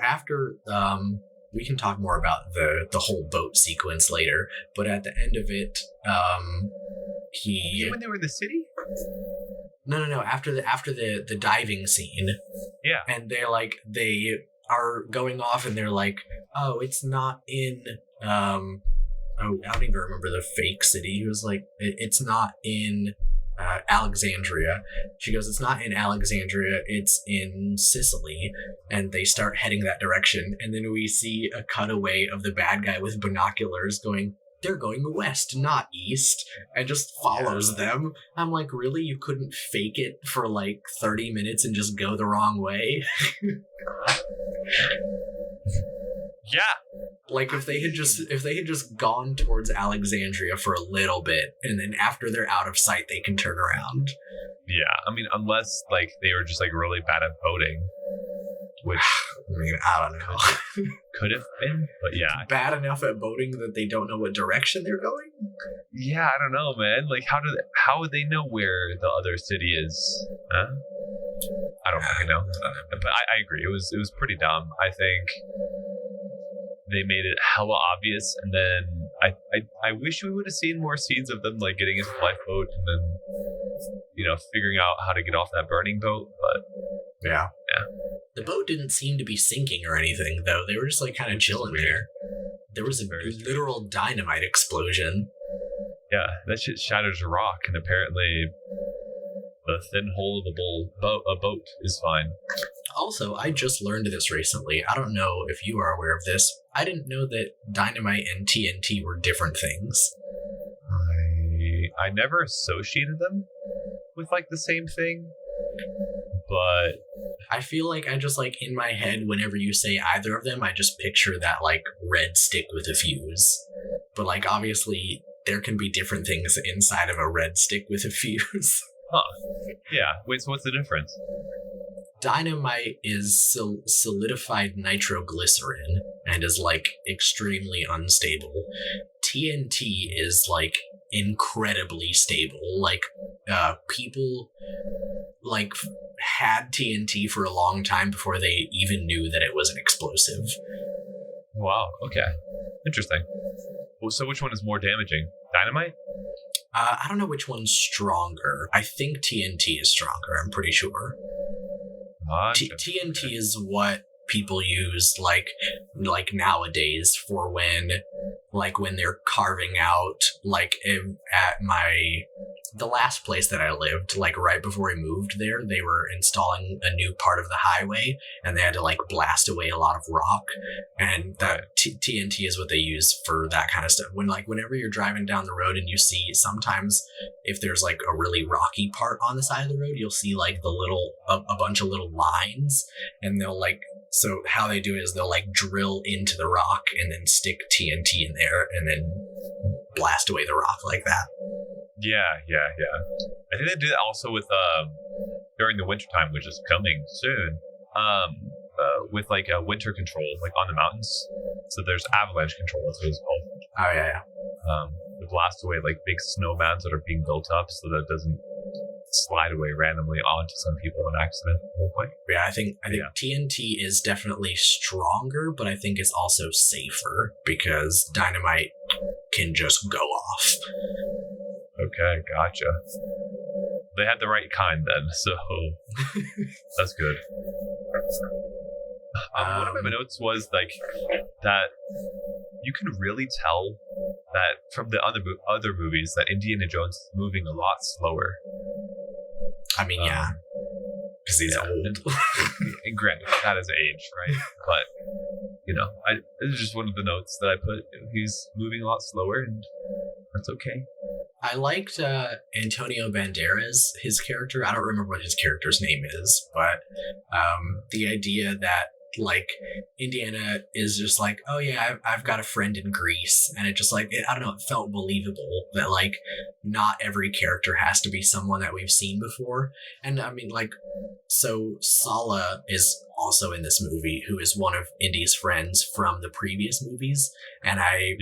we can talk more about the whole boat sequence later, but at the end of it, when they were in the city. No. After the diving scene. Yeah. And they are going off and they're like, oh, it's not in I don't even remember the fake city. He was like, it's not in Alexandria. She goes, it's not in Alexandria, it's in Sicily. And they start heading that direction. And then we see a cutaway of the bad guy with binoculars going, they're going west, not east, and just follows them. I'm like, really? You couldn't fake it for like 30 minutes and just go the wrong way? Yeah. Like if they had just gone towards Alexandria for a little bit, and then after they're out of sight, they can turn around. Yeah, I mean, unless like they were just like really bad at boating, which I mean, I don't know. Could have been, but yeah. Bad enough at boating that they don't know what direction they're going? Yeah, I don't know, man. Like, how would they know where the other city is? Huh? I don't fucking know. But I agree. It was pretty dumb. I think they made it hella obvious, and then I wish we would have seen more scenes of them like getting into the lifeboat and then figuring out how to get off that burning boat. But yeah. The boat didn't seem to be sinking or anything, though. They were just like kind of chilling there. There was a literal dynamite explosion. Yeah, that shit shatters a rock, and apparently the thin hull of a boat is fine. Also, I just learned this recently. I don't know if you are aware of this. I didn't know that dynamite and TNT were different things. I never associated them with like the same thing, but I feel like I just like in my head, whenever you say either of them, I just picture that like red stick with a fuse. But like obviously there can be different things inside of a red stick with a fuse. Huh. Yeah. Wait, so what's the difference? Dynamite is solidified nitroglycerin and is like extremely unstable. TNT is like incredibly stable. Like people like had TNT for a long time before they even knew that it was an explosive. Wow. Okay. Interesting. Well, so which one is more damaging? Dynamite? I don't know which one's stronger. I think TNT is stronger. I'm pretty sure. TNT is what people use like nowadays for when they're carving out like at my the last place that I lived, like right before we moved there, they were installing a new part of the highway, and they had to like blast away a lot of rock, and that TNT is what they use for that kind of stuff. Whenever you're driving down the road and you see, sometimes if there's like a really rocky part on the side of the road, you'll see like a bunch of little lines, and they'll like, so how they do it is they'll like drill into the rock and then stick TNT in there and then blast away the rock like that. Yeah. I think they do that also with during the wintertime, which is coming soon. With like a winter control, like on the mountains. So there's avalanche control, that's what it's called. Oh yeah. It blasts away like big snowbands that are being built up, so that it doesn't slide away randomly onto some people in accident. Yeah, I think TNT is definitely stronger, but I think it's also safer because dynamite can just go off. Okay, gotcha. They had the right kind then, so that's good. One of my notes was like that you can really tell that from the other movies that Indiana Jones is moving a lot slower. I mean, yeah, because he's old. And granted, that is age, right? But this is just one of the notes that I put. He's moving a lot slower, and that's okay. I liked Antonio Banderas, his character. I don't remember what his character's name is, but the idea that like Indiana is just like, oh yeah, I've got a friend in Greece, and it just like I don't know, it felt believable that like not every character has to be someone that we've seen before. And I mean, like, so Sala is also in this movie, who is one of Indy's friends from the previous movies, and I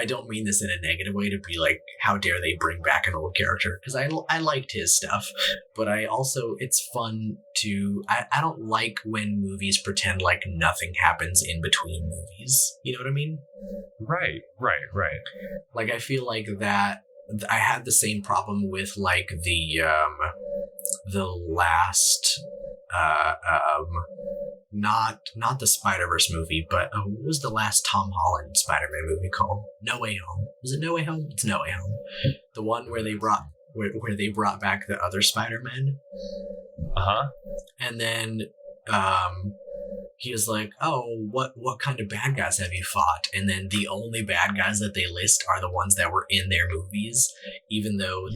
don't mean this in a negative way to be like, how dare they bring back an old character, because I liked his stuff, but I also, it's fun to, I don't like when movies pretend like nothing happens in between movies, you know what I mean? Right. Like I feel like that I had the same problem with like the last not the Spider-Verse movie, but what was the last Tom Holland Spider-Man movie called? No Way Home. Was it No Way Home? It's No Way Home. The one where they brought back the other Spider-Man. And then he was like, oh, what kind of bad guys have you fought? And then the only bad guys that they list are the ones that were in their movies, even though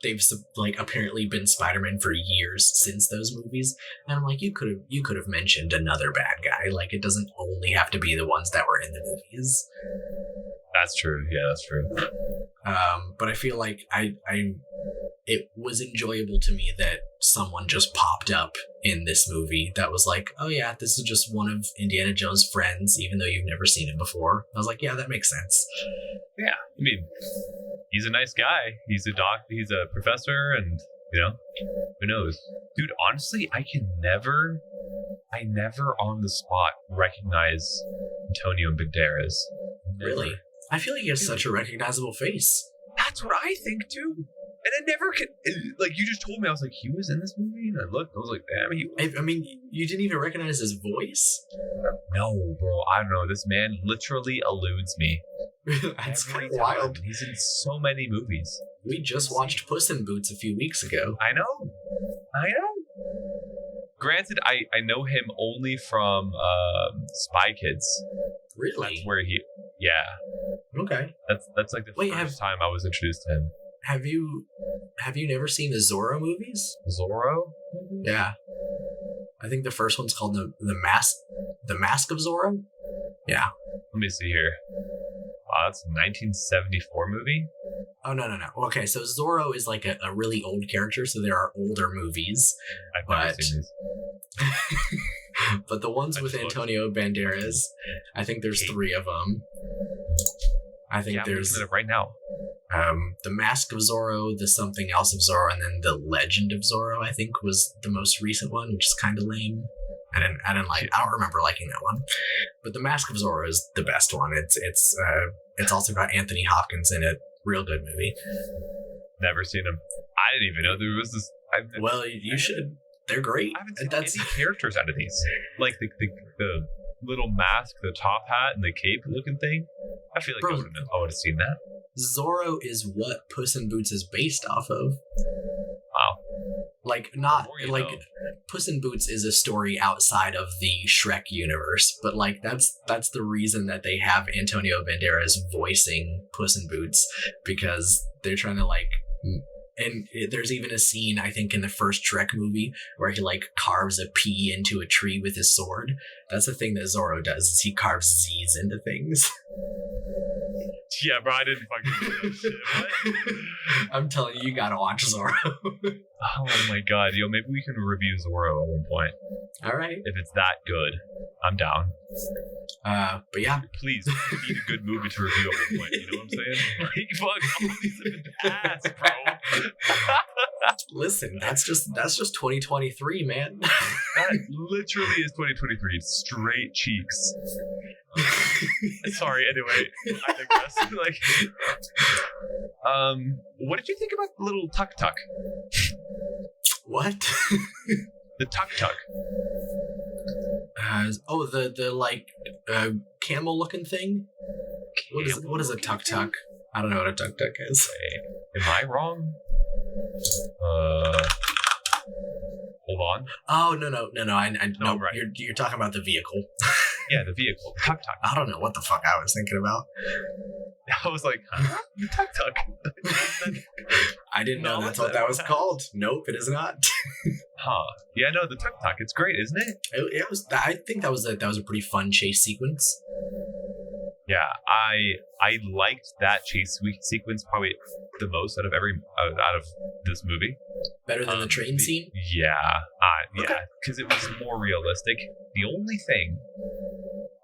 they've like apparently been Spider-Man for years since those movies. And I'm like, you could have mentioned another bad guy. Like, it doesn't only have to be the ones that were in the movies. That's true. Yeah, that's true. But I feel like it was enjoyable to me that someone just popped up in this movie that was like, oh yeah, this is just one of Indiana Jones' friends, even though you've never seen him before. I was like, yeah, that makes sense. Yeah, I mean, he's a nice guy. He's a doctor. He's a professor, and who knows, dude? Honestly, I never on the spot recognize Antonio Banderas. Never. Really? I feel like he has such a recognizable face. That's what I think too. And I never could, like, you just told me, I was like, he was in this movie? And I looked, I was like, damn, he was. I mean, you didn't even recognize his voice? No, bro, I don't know. This man literally eludes me. That's kind of wild. He's in so many movies. We just watched Puss in Boots a few weeks ago. I know. Granted, I know him only from Spy Kids. Really? That's where Okay. That's like the first time I was introduced to him. Have you never seen the Zorro movies? Zorro? Yeah. I think the first one's called the Mask of Zorro. Yeah. Let me see here. Wow, that's a 1974 movie? Oh, no. Okay, so Zorro is like a really old character, so there are older movies. I've never seen these. But the ones with Antonio Banderas, I think there's 3 of them. I think there's... I'm looking at it right now. The Mask of Zorro, the Something Else of Zorro, and then the Legend of Zorro, I think, was the most recent one, which is kind of lame. I don't remember liking that one. But the Mask of Zorro is the best one. It's also got Anthony Hopkins in it. Real good movie. Never seen him. I didn't even know there was this. Well, you should. They're great. I haven't seen any characters out of these. Like the little mask, the top hat, and the cape looking thing. I feel like Bro, I would have seen that. Zorro is what Puss in Boots is based off of. Wow. Like, not The more you like know. Puss in Boots is a story outside of the Shrek universe, but like that's the reason that they have Antonio Banderas voicing Puss in Boots, because they're trying to like. And there's even a scene, I think, in the first Shrek movie where he like carves a P into a tree with his sword. That's the thing that Zorro does, is he carves Z's into things. Yeah, bro, I didn't fucking know that shit. What? I'm telling you, you gotta watch Zorro. Oh my god, yo, maybe we can review Zorro at one point. All right. If it's that good, I'm down. But yeah, Please, we need a good movie to review at one point. You know what I'm saying? Like, fuck, all these have been ass, bro. listen, that's just 2023, man. That literally is 2023. Straight cheeks. Sorry, anyway, I digress. Like, what did you think about the little tuk tuk? What? The tuk tuk. The like camel looking thing. What is a tuk tuk? I don't know what a tuk tuk is. Wait, am I wrong? Hold on. Oh no! No, right. You're talking about the vehicle. Yeah, the vehicle, the tuk tuk. I don't know what the fuck I was thinking about. I was like, huh? The tuk tuk. I didn't know No, that's what that was called. Nope, it is not. Huh? Yeah, no, the tuk tuk. It's great, isn't it? It was. I think that was a pretty fun chase sequence. Yeah, I liked that chase sequence probably the most out of this movie. Better than the train scene. Yeah, Okay. yeah, because it was more realistic. The only thing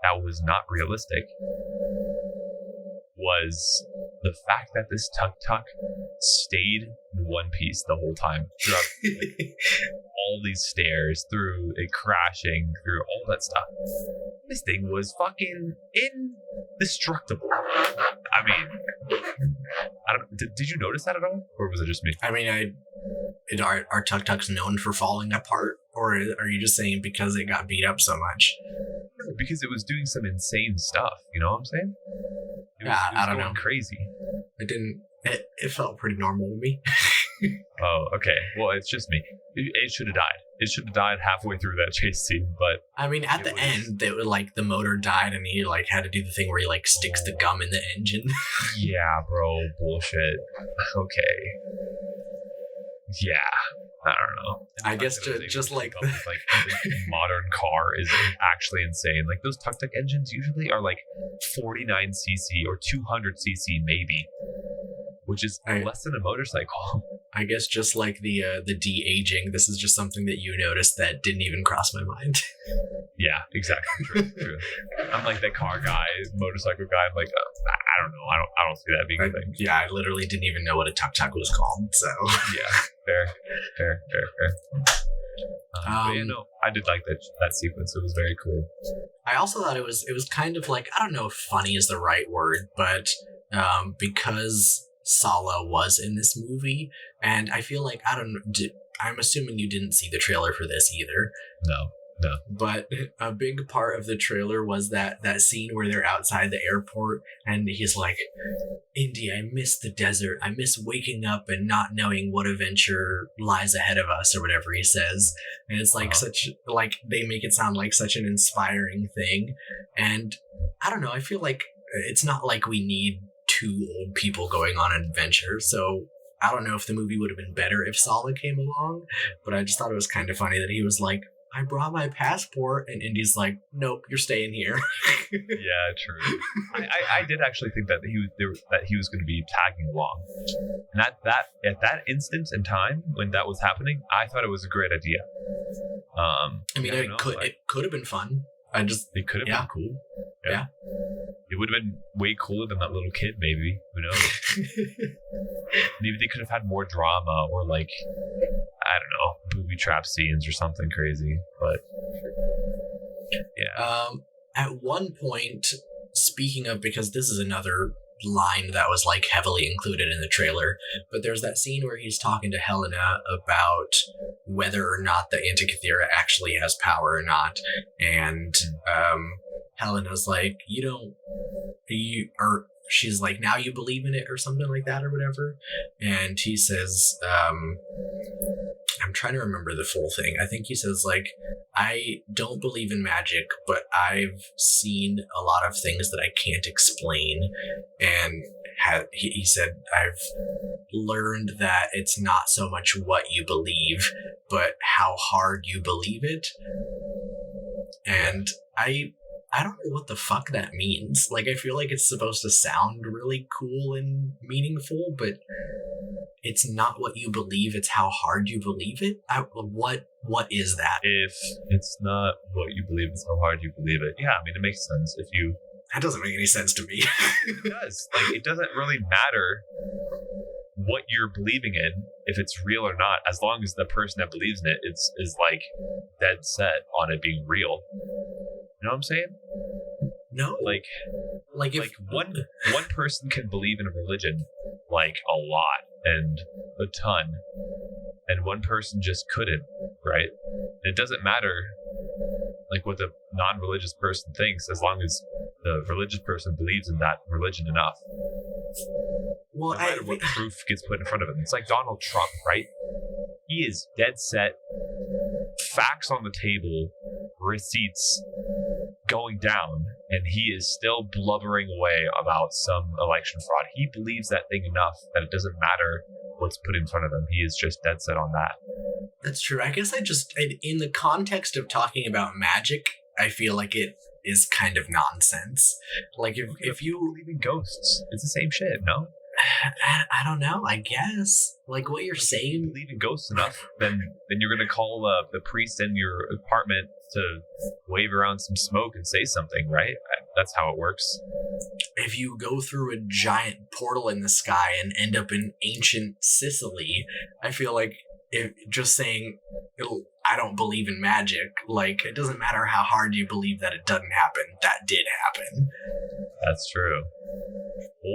that was not realistic was the fact that this tuk tuk stayed in one piece the whole time throughout all these stairs, through it crashing, through all that stuff. This thing was fucking indestructible. I mean, I don't. Did you notice that at all, or was it just me? I mean, are tuk tuks known for falling apart, or are you just saying because it got beat up so much? Because it was doing some insane stuff. You know what I'm saying? It was I don't going know. Crazy. It didn't. It felt pretty normal to me. Oh, okay. Well, it's just me. It should have died. It should have died halfway through that chase scene, but I mean, at It the was- end, they were like the motor died, and he like had to do the thing where he like sticks the gum in the engine. yeah, bro, bullshit. Okay. Yeah, I don't know. I guess The fact that it was just able to like keep up with, like a modern car is actually insane. Like those tuk tuk engines usually are like 49cc or 200cc maybe, which is I- less than a motorcycle. I guess just like the de-aging, this is just something that you noticed that didn't even cross my mind. Yeah, exactly. True. I'm like that car guy, motorcycle guy. I'm like, I don't know. I don't see that being a thing. Yeah, I literally didn't even know what a tuk tuk was called. So Yeah, fair. But you Um, know, I did like that sequence. It was very cool. I also thought it was kind of like, I don't know if funny is the right word, but because Sala was in this movie, and I feel like, I don't know, I'm assuming you didn't see the trailer for this either. No. But a big part of the trailer was that scene where they're outside the airport and he's like, Indy, I miss the desert. I miss waking up and not knowing what adventure lies ahead of us, or whatever he says. And it's like they make it sound like such an inspiring thing. And I don't know, I feel like it's not like we need two old people going on an adventure. So I don't know if the movie would have been better if Sala came along, but I just thought it was kind of funny that he was like, I brought my passport, and Indy's like, nope, you're staying here. Yeah, true. I did actually think that he was going to be tagging along, and at that instant in time when that was happening, I thought it was a great idea. I mean, you know, it could have been fun. it could have Yeah. been cool. Yeah. It would have been way cooler than that little kid, maybe. Who knows? Maybe they could have had more drama, or like, I don't know, booby trap scenes or something crazy. But yeah, At one point, speaking of, because this is another line that was like heavily included in the trailer, but there's that scene where he's talking to Helena about whether or not the Antikythera actually has power or not, and Helena's like, she's like, now you believe in it or something like that or whatever. And he says, I'm trying to remember the full thing. I think he says, like, I don't believe in magic, but I've seen a lot of things that I can't explain. And he said, I've learned that it's not so much what you believe, but how hard you believe it. And I don't know what the fuck that means. Like, I feel like it's supposed to sound really cool and meaningful, but it's not what you believe, it's how hard you believe it. What is that? If it's not what you believe, it's how hard you believe it. Yeah, I mean, it makes sense. That doesn't make any sense to me. It does. Like, it doesn't really matter what you're believing in, if it's real or not, as long as the person that believes in it is like dead set on it being real. You know what I'm saying? No. Like if one person can believe in a religion like a lot and a ton, and one person just couldn't, right? It doesn't matter like what the non-religious person thinks, as long as the religious person believes in that religion enough. Well, no matter what proof gets put in front of him. It's like Donald Trump, right? He is dead set, facts on the table, receipts going down, and he is still blubbering away about some election fraud. He believes that thing enough that it doesn't matter what's put in front of him. He is just dead set on that. That's true. I guess in the context of talking about magic, I feel like it is kind of nonsense. Like, if you believe in ghosts, it's the same shit, no? I don't know, I guess. Like, what you're saying... If you believe in ghosts enough, then you're going to call the priest in your apartment to wave around some smoke and say something, right? That's how it works. If you go through a giant portal in the sky and end up in ancient Sicily, I feel like just saying, I don't believe in magic, like, it doesn't matter how hard you believe that it doesn't happen. That did happen. That's true.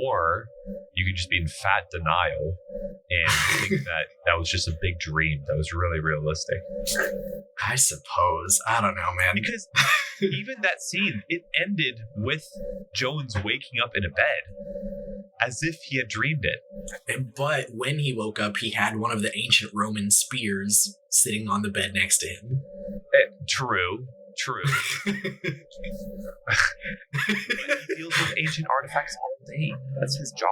Or you could just be in fat denial and think that was just a big dream that was really realistic. I suppose. I don't know, man. Because even that scene, it ended with Jones waking up in a bed as if he had dreamed it. But when he woke up, he had one of the ancient Roman spears sitting on the bed next to him. True. But he deals with ancient artifacts all day. That's his job.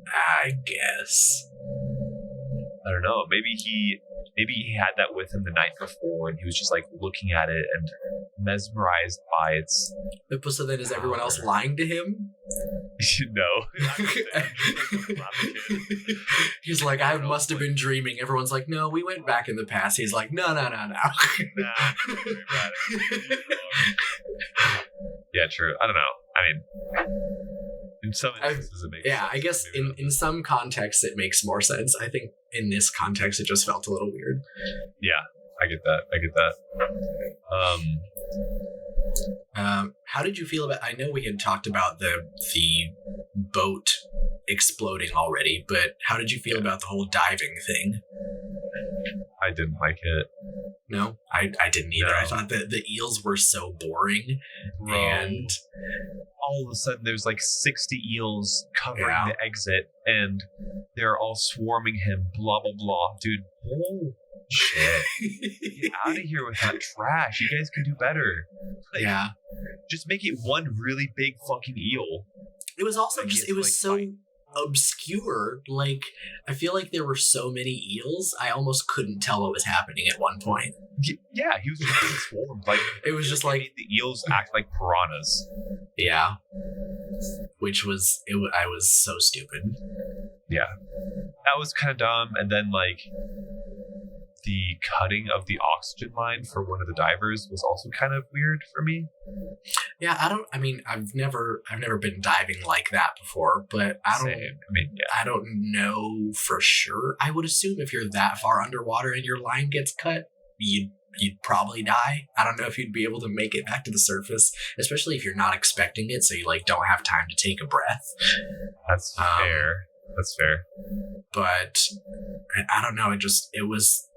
I guess. I don't know. Maybe he had that with him the night before, and he was just like looking at it and mesmerized by its. So then, is everyone else lying to him? No. He's like, I must have been dreaming. Everyone's like, no, we went back in the past. He's like, no. Yeah, true. I don't know. I mean, in some instances it makes sense. I guess in some contexts it makes more sense. I think in this context it just felt a little weird. Yeah, I get that. How did you feel about? I know we had talked about the boat exploding already, but how did you feel about the whole diving thing? I didn't like it. No, I didn't either. No. I thought that the eels were so boring. Bro. And all of a sudden there's like 60 eels covering the exit, and they're all swarming him, blah, blah, blah. Dude, oh, shit. Get out of here with that trash. You guys can do better. Like, yeah. Just make it one really big fucking eel. It was also just, it was like so obscure. Like, I feel like there were so many eels, I almost couldn't tell what was happening at one point. Yeah, he was just being swarmed. Like, it was just like the eels act like piranhas. Yeah. Which was, I was so stupid. Yeah. That was kind of dumb. And then, like, the cutting of the oxygen line for one of the divers was also kind of weird for me. Yeah, I've never been diving like that before, but I don't know for sure. I would assume if you're that far underwater and your line gets cut, you'd probably die. I don't know if you'd be able to make it back to the surface, especially if you're not expecting it, so you like don't have time to take a breath. That's fair. That's fair. But I don't know. It was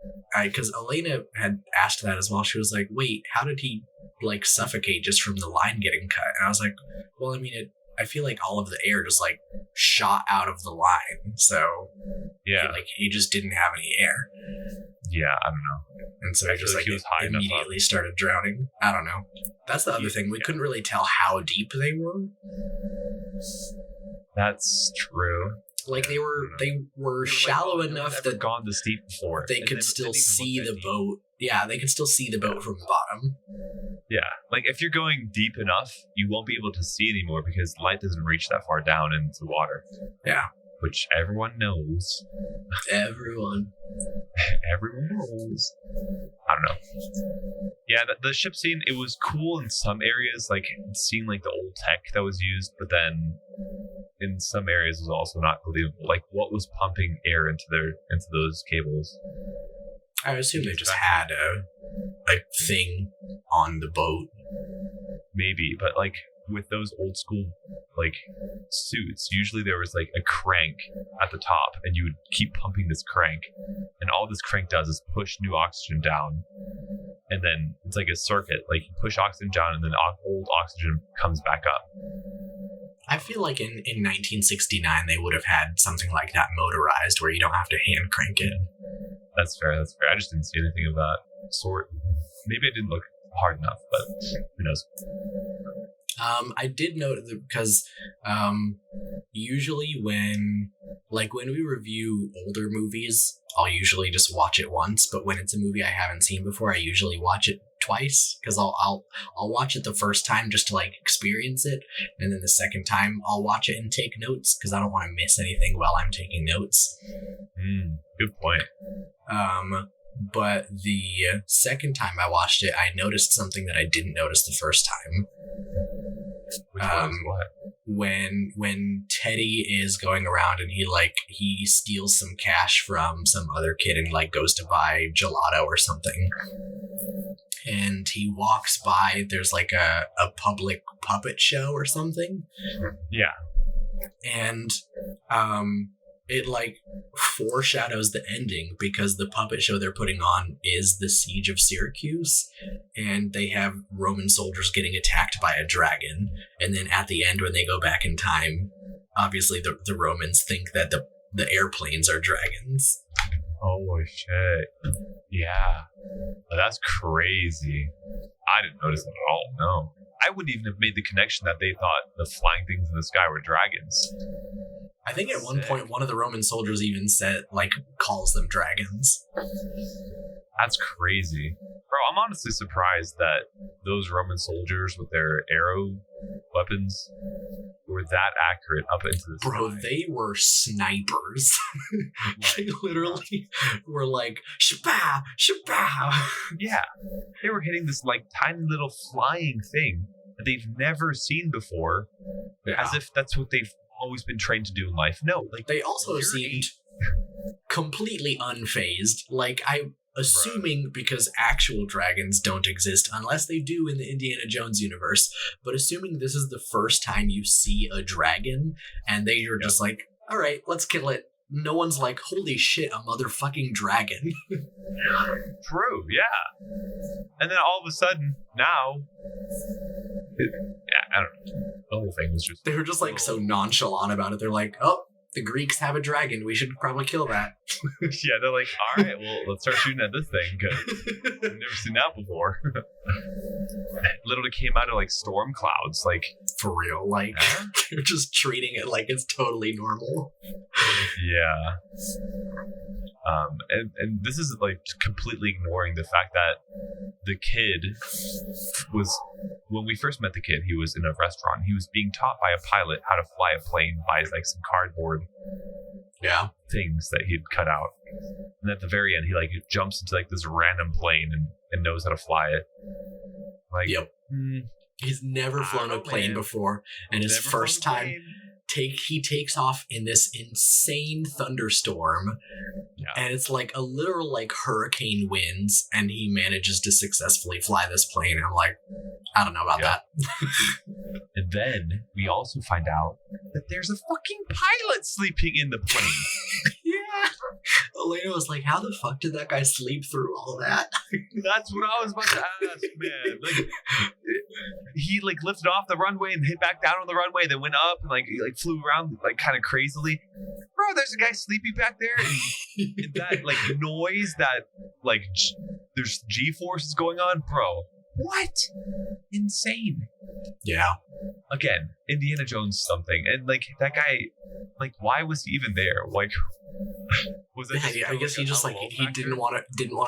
because Elena had asked that as well. She was like, "Wait, how did he like suffocate just from the line getting cut. And I was like, well, I mean, I feel like all of the air just like shot out of the line, so Yeah. like he just didn't have any air, Yeah, I don't know. and so I he just feel like like he was high enough up. immediately started drowning. I don't know. That's the other thing. We couldn't really tell how deep they were. That's true. Like they were shallow enough I've that gone this deep before. they And could never- still didn't even see look that the deep. boat. Yeah, they could still see the boat from the bottom. Yeah, like if you're going deep enough, you won't be able to see anymore because light doesn't reach that far down into the water. Yeah. Which everyone knows. Everyone. Everyone knows. I don't know. Yeah, the ship scene, it was cool in some areas, like seeing like the old tech that was used, but then in some areas it was also not believable. Like what was pumping air into those cables? I assume they just had a thing on the boat. Maybe, but like with those old school like suits, usually there was like a crank at the top and you would keep pumping this crank, and all this crank does is push new oxygen down, and then it's like a circuit, like you push oxygen down and then old oxygen comes back up. I feel like in 1969 they would have had something like that motorized where you don't have to hand crank it. That's fair. I just didn't see anything of that sort. Maybe I didn't look hard enough, but who knows? I did note that because usually when we review older movies, I'll usually just watch it once. But when it's a movie I haven't seen before, I usually watch it twice because I'll watch it the first time just to like experience it, and then the second time I'll watch it and take notes because I don't want to miss anything while I'm taking notes. Good point. But the second time I watched it, I noticed something that I didn't notice the first time. Which was what? When Teddy is going around and he steals some cash from some other kid and like goes to buy gelato or something, and he walks by, there's like a public puppet show or something. Yeah. And it like foreshadows the ending because the puppet show they're putting on is the Siege of Syracuse, and they have Roman soldiers getting attacked by a dragon. And then at the end, when they go back in time, obviously the Romans think that the airplanes are dragons. Oh shit. Yeah. That's crazy. I didn't notice that at all. No. I wouldn't even have made the connection that they thought the flying things in the sky were dragons. I think at one point, one of the Roman soldiers even calls them dragons. That's crazy. Bro, I'm honestly surprised that those Roman soldiers with their arrow weapons were that accurate up into the Bro, sky. they were snipers. They literally were like, shabah, shabah. Yeah. They were hitting this like tiny little flying thing that they've never seen before, as if that's what they've always been trained to do in life. No, like They also you're seemed completely unfazed. Like, I'm assuming because actual dragons don't exist unless they do in the Indiana Jones universe, but assuming this is the first time you see a dragon and they are just like, all right, let's kill it. No one's like, holy shit, a motherfucking dragon. True, yeah. And then all of a sudden, now, I don't know. The whole thing was just. They were just like so nonchalant about it. They're like, oh, the Greeks have a dragon. We should probably kill that. Yeah, they're like, all right, well, let's start shooting at this thing because I've never seen that before. It literally came out of like storm clouds, like For real. Like, they're just treating it like it's totally normal. yeah. And this is like completely ignoring the fact that the kid was, when we first met the kid, he was in a restaurant. He was being taught by a pilot how to fly a plane by like some cardboard things that he'd cut out. And at the very end, he like jumps into like this random plane and knows how to fly it. Like, Yep. He's never flown a plane before, and his first time he takes off in this insane thunderstorm, and it's like a literal like hurricane winds, and he manages to successfully fly this plane. And I'm like, I don't know about that. And then we also find out that there's a fucking pilot sleeping in the plane. Yeah. Elena was like, how the fuck did that guy sleep through all that? That's what I was about to ask, man. Like, he like lifted off the runway and hit back down on the runway, then went up and like he, like flew around like kind of crazily. Bro, there's a guy sleeping back there, and that like noise, that like there's G forces going on, bro. What? Insane. Yeah. Again, Indiana Jones something, and like that guy, like why was he even there? Like, was it? Yeah, I guess he just like he didn't want to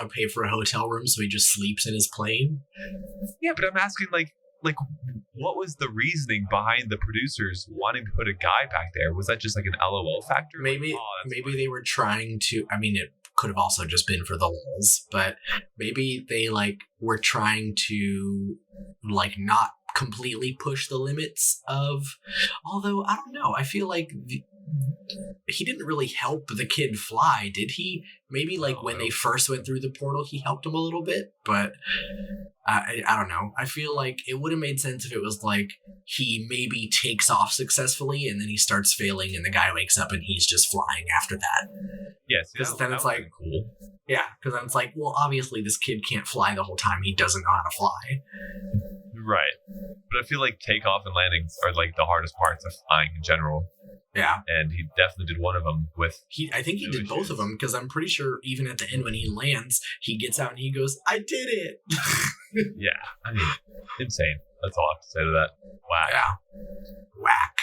pay for a hotel room, so he just sleeps in his plane. Yeah, but I'm asking like what was the reasoning behind the producers wanting to put a guy back there? Was that just like an LOL factor? Maybe like, oh, maybe they were trying to. I mean, it could have also just been for the lulz, but maybe they like were trying to like not completely push the limits of. Although I don't know, I feel like he didn't really help the kid fly, did he? Maybe like when they first went through the portal, he helped him a little bit, but I don't know. I feel like it would have made sense if it was like he maybe takes off successfully and then he starts failing and the guy wakes up and he's just flying after that. Yes, because then it's like cool. Yeah, because then it's like, well, obviously this kid can't fly the whole time. He doesn't know how to fly. Right, but I feel like takeoff and landings are like the hardest parts of flying in general. Yeah, and he definitely did one of them with. I think he did both of them because I'm pretty sure even at the end when he lands, he gets out and he goes, "I did it." Yeah, I mean, insane. That's all I have to say to that. Whack. Yeah, whack.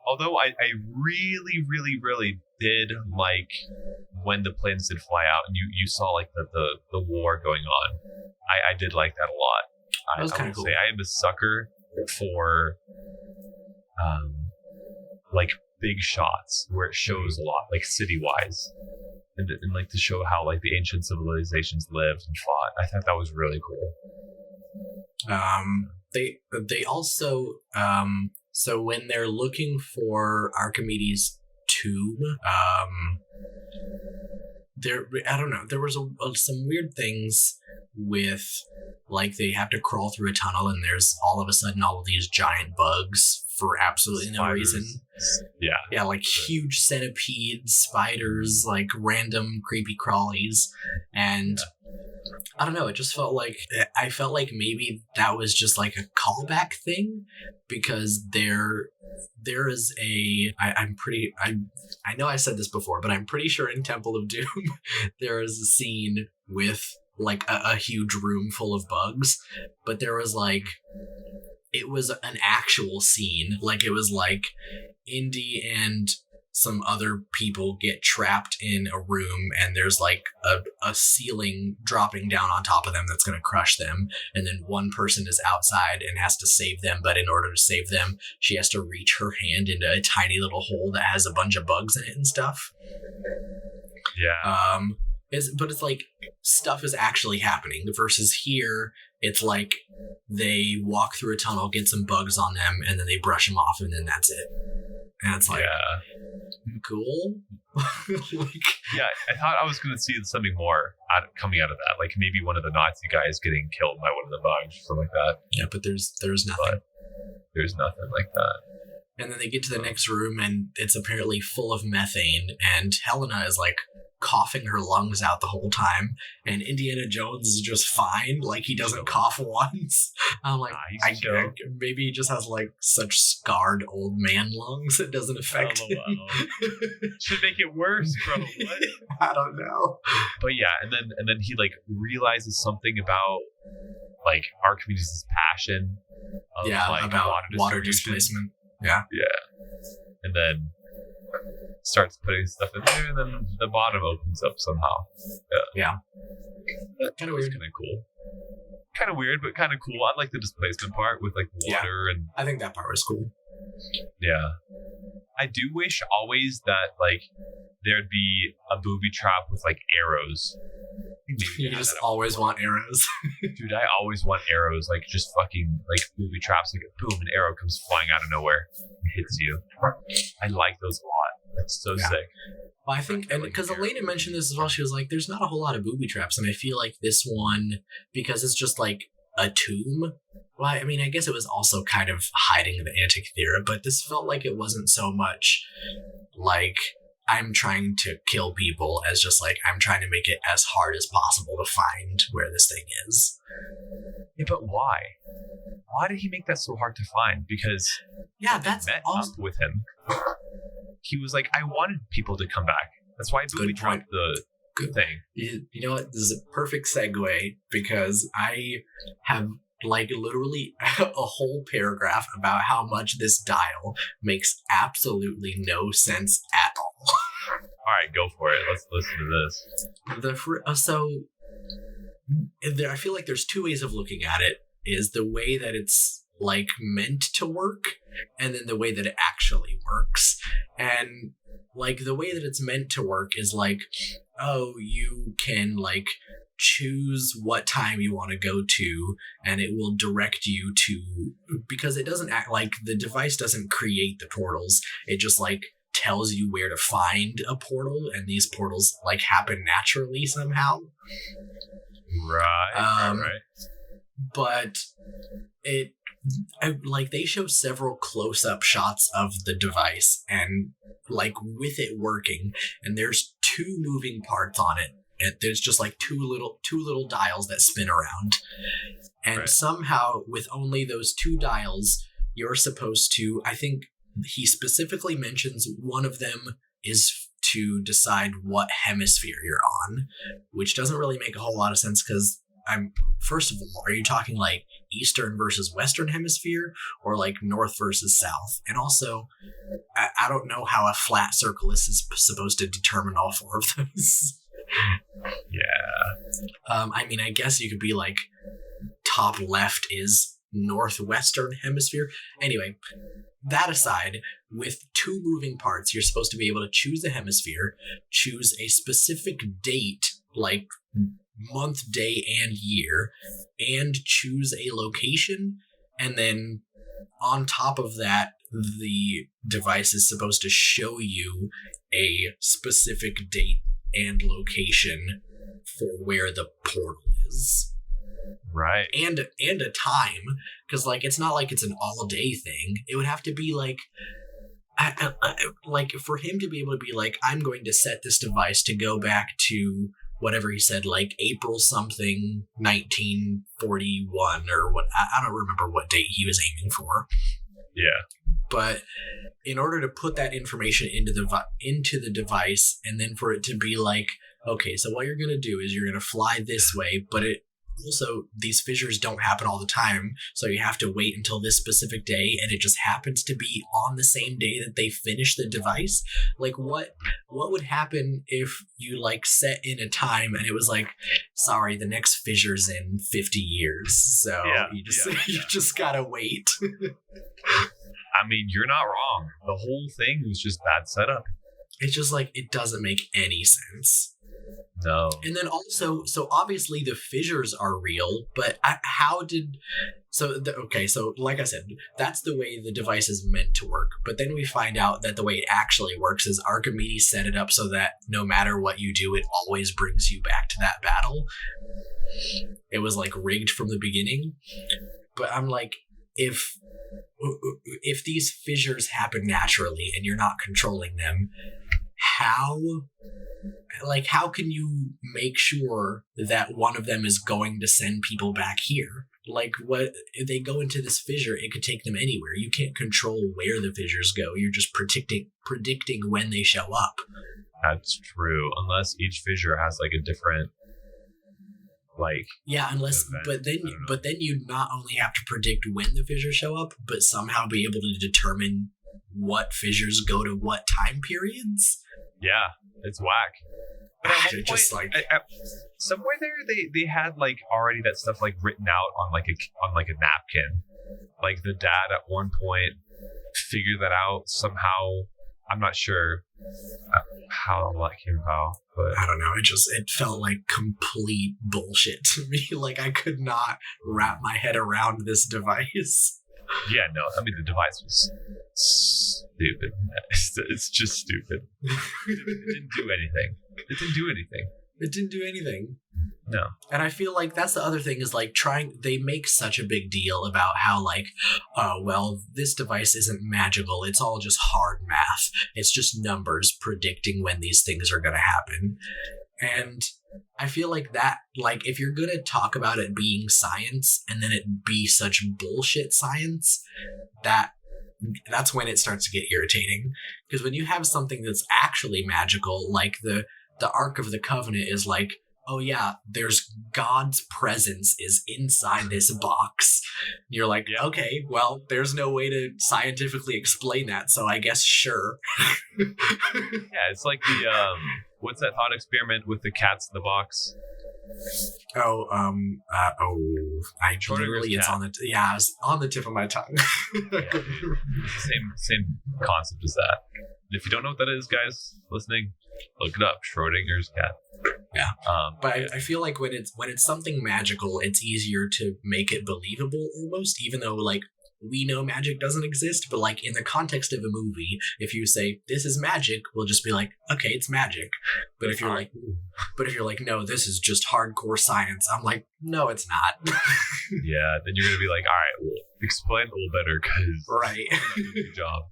Although I really, really, really did like when the planes did fly out and you saw like the war going on. I did like that a lot. That was kind of cool. Say I am a sucker for like big shots where it shows a lot, like city wise, and like to show how like the ancient civilizations lived and fought. I thought that was really cool. They also so when they're looking for Archimedes' tomb, I don't know, there was some weird things with like they have to crawl through a tunnel and there's all of a sudden all of these giant bugs for absolutely no reason. Yeah, like huge centipedes, spiders, like random creepy crawlies, and I don't know, it just felt like I felt like maybe that was just like a callback thing because there is I know I said this before, but I'm pretty sure in Temple of Doom there is a scene with like a huge room full of bugs, but there was like it was an actual scene, like it was like Indy and some other people get trapped in a room and there's like a ceiling dropping down on top of them that's going to crush them, and then one person is outside and has to save them, but in order to save them she has to reach her hand into a tiny little hole that has a bunch of bugs in it and stuff. Yeah. But it's like stuff is actually happening versus here it's like they walk through a tunnel, get some bugs on them, and then they brush them off and then that's it. And it's like, cool. Like, yeah, I thought I was going to see something more coming out of that. Like maybe one of the Nazi guys getting killed by one of the bugs or something like that. Yeah, but there's nothing. But there's nothing like that. And then they get to the next room and it's apparently full of methane and Helena is like coughing her lungs out the whole time and Indiana Jones is just fine, like he doesn't cough once. I'm like, maybe he just has like such scarred old man lungs it doesn't affect him. Should make it worse, bro. What? I don't know. But yeah, and then he like realizes something about like Archimedes' passion of, like, about water displacement. Yeah. And then starts putting stuff in there, and then the bottom opens up somehow. Yeah. Kind of weird. Kind of cool. Kind of weird, but kind of cool. I like the displacement part with like the water, and I think that part was cool. Yeah. I do wish always that like there'd be a booby trap with like arrows. You just always want arrows. Dude, I always want arrows, like just fucking like booby traps, like boom, an arrow comes flying out of nowhere and hits you. I like those a lot. That's so sick. Well, I think, and because Elena mentioned this as well, she was like, there's not a whole lot of booby traps, and I feel like this one, because it's just like a tomb, well, I mean, I guess it was also kind of hiding the Antikythera, but this felt like it wasn't so much like I'm trying to kill people as just like I'm trying to make it as hard as possible to find where this thing is. Yeah, but why? Why did he make that so hard to find? Because yeah, that's met also up with him. He was like, I wanted people to come back. That's why booby trapped the thing. You know what? This is a perfect segue because I have like literally a whole paragraph about how much this dial makes absolutely no sense at all. All right, go for it. Let's listen to this. I feel like there's two ways of looking at it. Is the way that it's like meant to work, and then the way that it actually works. And like the way that it's meant to work is like, oh, you can like choose what time you want to go to, and it will direct you to, because it doesn't act like the device doesn't create the portals. It just like tells you where to find a portal, and these portals like happen naturally somehow. Right. But like they show several close-up shots of the device and like with it working, and there's two moving parts on it, and there's just like two little dials that spin around, and somehow with only those two dials you're supposed to, I think he specifically mentions one of them is to decide what hemisphere you're on, which doesn't really make a whole lot of sense because first of all, are you talking like Eastern versus Western hemisphere or like North versus South? And also, I don't know how a flat circle is supposed to determine all four of those. Yeah. I mean, I guess you could be like top left is Northwestern hemisphere. Anyway, that aside, with two moving parts, you're supposed to be able to choose a hemisphere, choose a specific date, like month, day, and year, and choose a location, and then on top of that, the device is supposed to show you a specific date and location for where the portal is. Right. And a time, because like it's not like it's an all-day thing. It would have to be like like for him to be able to be like, I'm going to set this device to go back to whatever he said, like April something 1941 or what, I don't remember what date he was aiming for. Yeah. But in order to put that information into the device, and then for it to be like, okay, so what you're going to do is you're going to fly this way, but it also, these fissures don't happen all the time, so you have to wait until this specific day, and it just happens to be on the same day that they finish the device. Like, what would happen if you like set in a time and it was like, sorry, the next fissure's in 50 years, so you just gotta wait. I mean, you're not wrong. The whole thing was just bad setup. It's just like, it doesn't make any sense. No. And then also, so obviously the fissures are real, but so like I said, that's the way the device is meant to work. But then we find out that the way it actually works is Archimedes set it up so that no matter what you do, it always brings you back to that battle. It was like rigged from the beginning. But I'm like, if these fissures happen naturally and you're not controlling them, how can you make sure that one of them is going to send people back here? Like, what if they go into this fissure, it could take them anywhere. You can't control where the fissures go. You're just predicting when they show up. That's true. Unless each fissure has like a different but then you not only have to predict when the fissures show up, but somehow be able to determine what fissures go to what time periods. Yeah, it's whack. But at one point, just like somewhere there, they had like already that stuff like written out on like a napkin. Like the dad at one point figured that out somehow. I'm not sure how that came about, but I don't know. It felt like complete bullshit to me. Like I could not wrap my head around this device. Yeah, no. I mean, the device was stupid. It's just stupid. It didn't do anything. No. And I feel like that's the other thing is like they make such a big deal about how like, well, this device isn't magical. It's all just hard math. It's just numbers predicting when these things are going to happen. And I feel like that, like, if you're going to talk about it being science and then it be such bullshit science, that's when it starts to get irritating. Because when you have something that's actually magical, like the Ark of the Covenant is like, oh yeah, there's God's presence is inside this box. You're like, okay, well, there's no way to scientifically explain that, so I guess sure. Yeah, it's like the what's that thought experiment with the cats in the box? It's on the tip of my tongue. Yeah, same concept as that. If you don't know what that is, guys listening, look it up. Schrodinger's cat. Yeah. But I feel like when it's something magical, it's easier to make it believable almost, even though like we know magic doesn't exist, but like in the context of a movie, if you say this is magic, we'll just be like, okay, it's magic. But if you're like, no, this is just hardcore science, I'm like, no, it's not. Yeah, then you're gonna be like, all right, well, explain a little better, because right. Good job.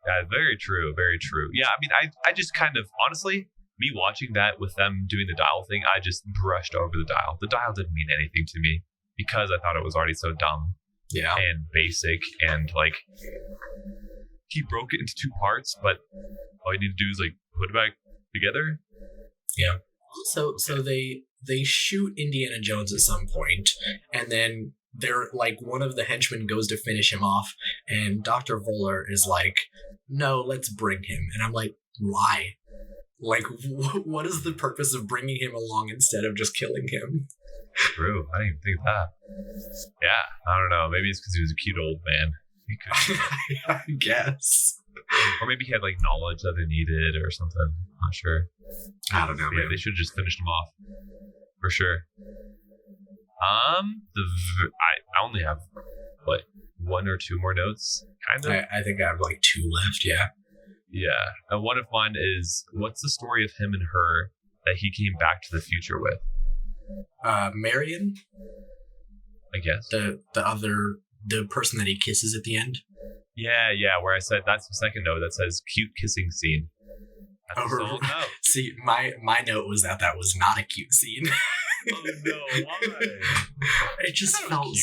Yeah, very true, very true. Yeah, I mean, I just kind of honestly, me watching that with them doing the dial thing, I just brushed over the dial. The dial didn't mean anything to me because I thought it was already so dumb. Yeah. And basic, and like he broke it into two parts, but all you need to do is like put it back together. Yeah. So they shoot Indiana Jones at some point, and then they're like, one of the henchmen goes to finish him off, and Dr. Voller is like, no, let's bring him. And I'm like, why? Like, what is the purpose of bringing him along instead of just killing him? True. I didn't even think of that. Yeah, I don't know. Maybe it's because he was a cute old man. He could. I guess. Or maybe he had like knowledge that they needed or something. Not sure. I don't know. Yeah, they should have just finished him off. For sure. I only have what, one or two more notes, kind of. I think I have like two left. Yeah. Yeah. And one of mine is, what's the story of him and her that he came back to the future with? Marion, I guess. The person that he kisses at the end. Yeah, where I said that's the second note that says cute kissing scene. That's the whole note. See, my note was that was not a cute scene. Oh no, why? It just felt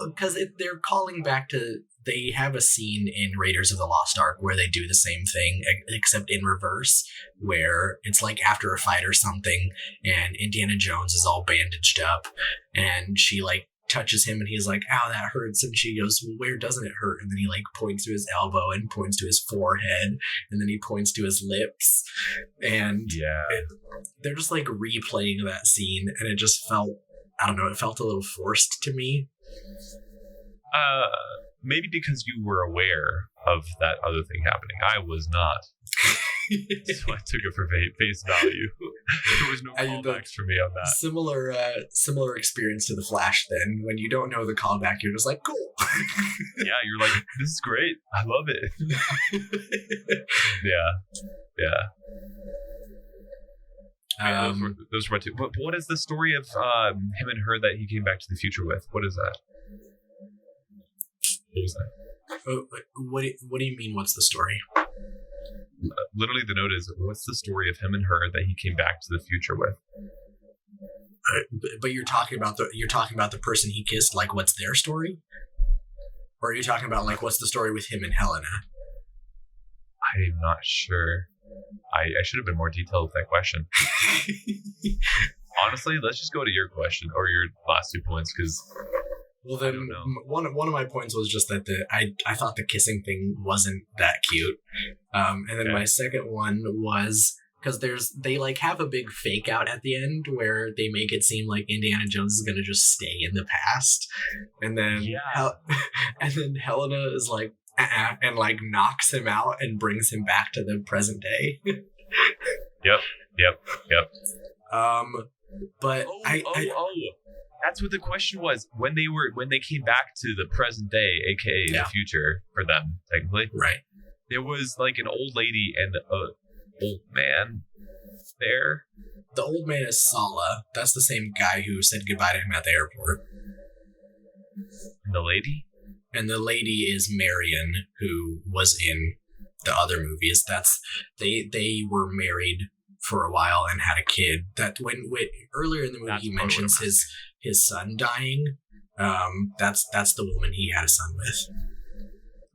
because they're calling back to. They have a scene in Raiders of the Lost Ark where they do the same thing, except in reverse, where it's like after a fight or something, and Indiana Jones is all bandaged up, and she like touches him, and he's like, ow, that hurts, and she goes, well, where doesn't it hurt? And then he like points to his elbow and points to his forehead, and then he points to his lips, and they're just like replaying that scene, and it just felt, I don't know, it felt a little forced to me. Maybe because you were aware of that other thing happening. I was not. So I took it for face value. There was no callbacks for me on that. Similar experience to The Flash then. When you don't know the callback, you're just like, cool. Yeah, you're like, this is great. I love it. Yeah. Those were my two. But what is the story of him and her that he came back to the future with? What is that? What was that? What do you mean, what's the story? Literally, the note is, what's the story of him and her that he came back to the future with? But you're talking about the person he kissed. Like, what's their story? Or are you talking about like, what's the story with him and Helena? I'm not sure. I should have been more detailed with that question. Honestly, let's just go to your question or your last 2 points, because. Well, then one of my points was just that I thought the kissing thing wasn't that cute, and then my second one was because they like have a big fake out at the end where they make it seem like Indiana Jones is gonna just stay in the past, and then and then Helena is like and like knocks him out and brings him back to the present day. Yep. But that's what the question was. When they came back to the present day, aka the future for them, technically. Right. There was like an old lady and an old man. there. The old man is Sala. That's the same guy who said goodbye to him at the airport. And the lady? And the lady is Marion, who was in the other movies. They were married for a while and had a kid. That when earlier in the movie he mentions his son dying. That's the woman he had a son with.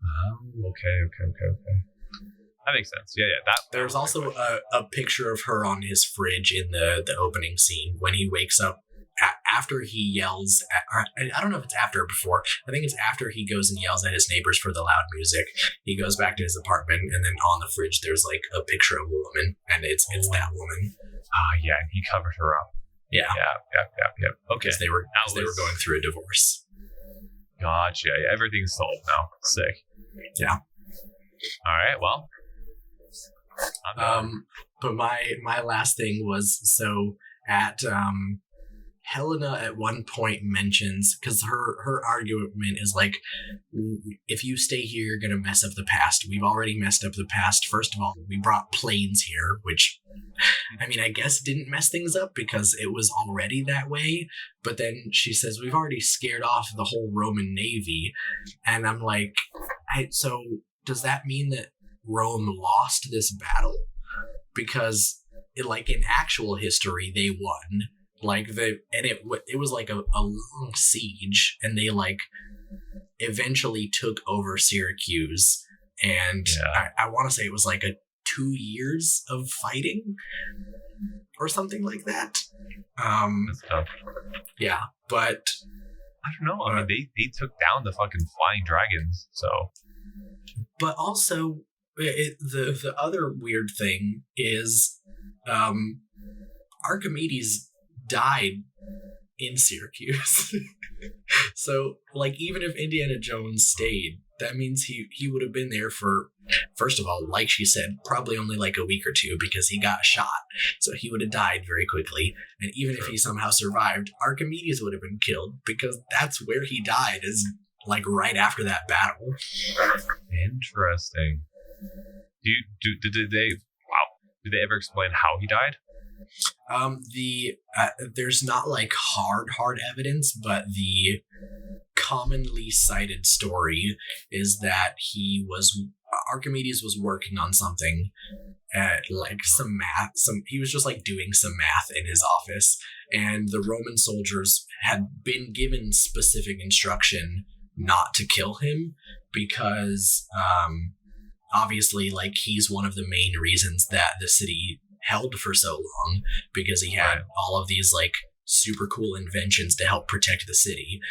Oh, okay. That makes sense. Yeah. There's also a picture of her on his fridge in the opening scene when he wakes up after he yells I don't know if it's after or before. I think it's after he goes and yells at his neighbors for the loud music. He goes back to his apartment, and then on the fridge there's like a picture of a woman, and it's that woman. Yeah, and he covered her up. Yeah. Okay. Because they were going through a divorce. Gotcha. Yeah, everything's solved now. Sick. Yeah. All right. Well. But my last thing was, so at Helena at one point mentions, because her argument is like, if you stay here, you're gonna mess up the past. We've already messed up the past. First of all, we brought planes here, which, I mean, I guess didn't mess things up because it was already that way. But then she says, we've already scared off the whole Roman Navy. And I'm like, so does that mean that Rome lost this battle? Because like in actual history, they won. Like it was like a long siege, and they like eventually took over Syracuse, and I want to say it was like a 2 years of fighting or something like that. That's tough. Yeah, but I don't know. I mean, they took down the fucking flying dragons, so. But also, the other weird thing is, Archimedes died in Syracuse. So, like, even if Indiana Jones stayed, that means he would have been there for, first of all, like she said, probably only like a week or two, because he got shot. So he would have died very quickly. And even if he somehow survived, Archimedes would have been killed, because that's where he died, is like right after that battle. Interesting. Did they ever explain how he died? There's not like hard evidence, but the commonly cited story is that Archimedes was working on something, like some math, he was just like doing some math in his office, and the Roman soldiers had been given specific instruction not to kill him, because obviously, like, he's one of the main reasons that the city held for so long, because he had all of these like super cool inventions to help protect the city.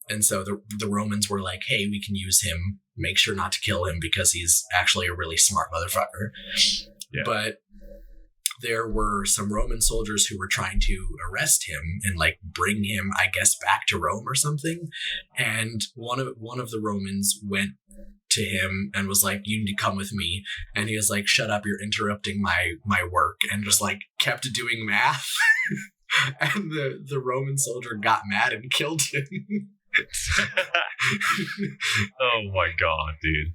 And so the Romans were like, hey, we can use him, make sure not to kill him, because he's actually a really smart motherfucker. Yeah. But there were some Roman soldiers who were trying to arrest him and like bring him, I guess, back to Rome or something. And one of the Romans went to him and was like, you need to come with me. And he was like, shut up, you're interrupting my work, and just like kept doing math. And the Roman soldier got mad and killed him. Oh my god, dude.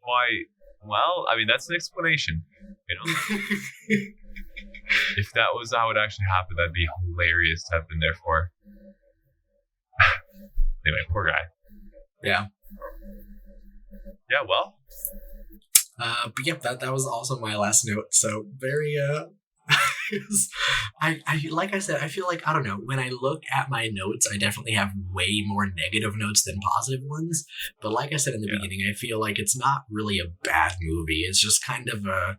Why? Well, I mean, that's an explanation, you know. If that was how it actually happened, that'd be hilarious to have been there for. Anyway, poor guy. Yeah. Yeah, well. But yep, that was also my last note. So very I like I said, I feel like, I don't know, when I look at my notes, I definitely have way more negative notes than positive ones. But like I said in the beginning, I feel like it's not really a bad movie. It's just kind of a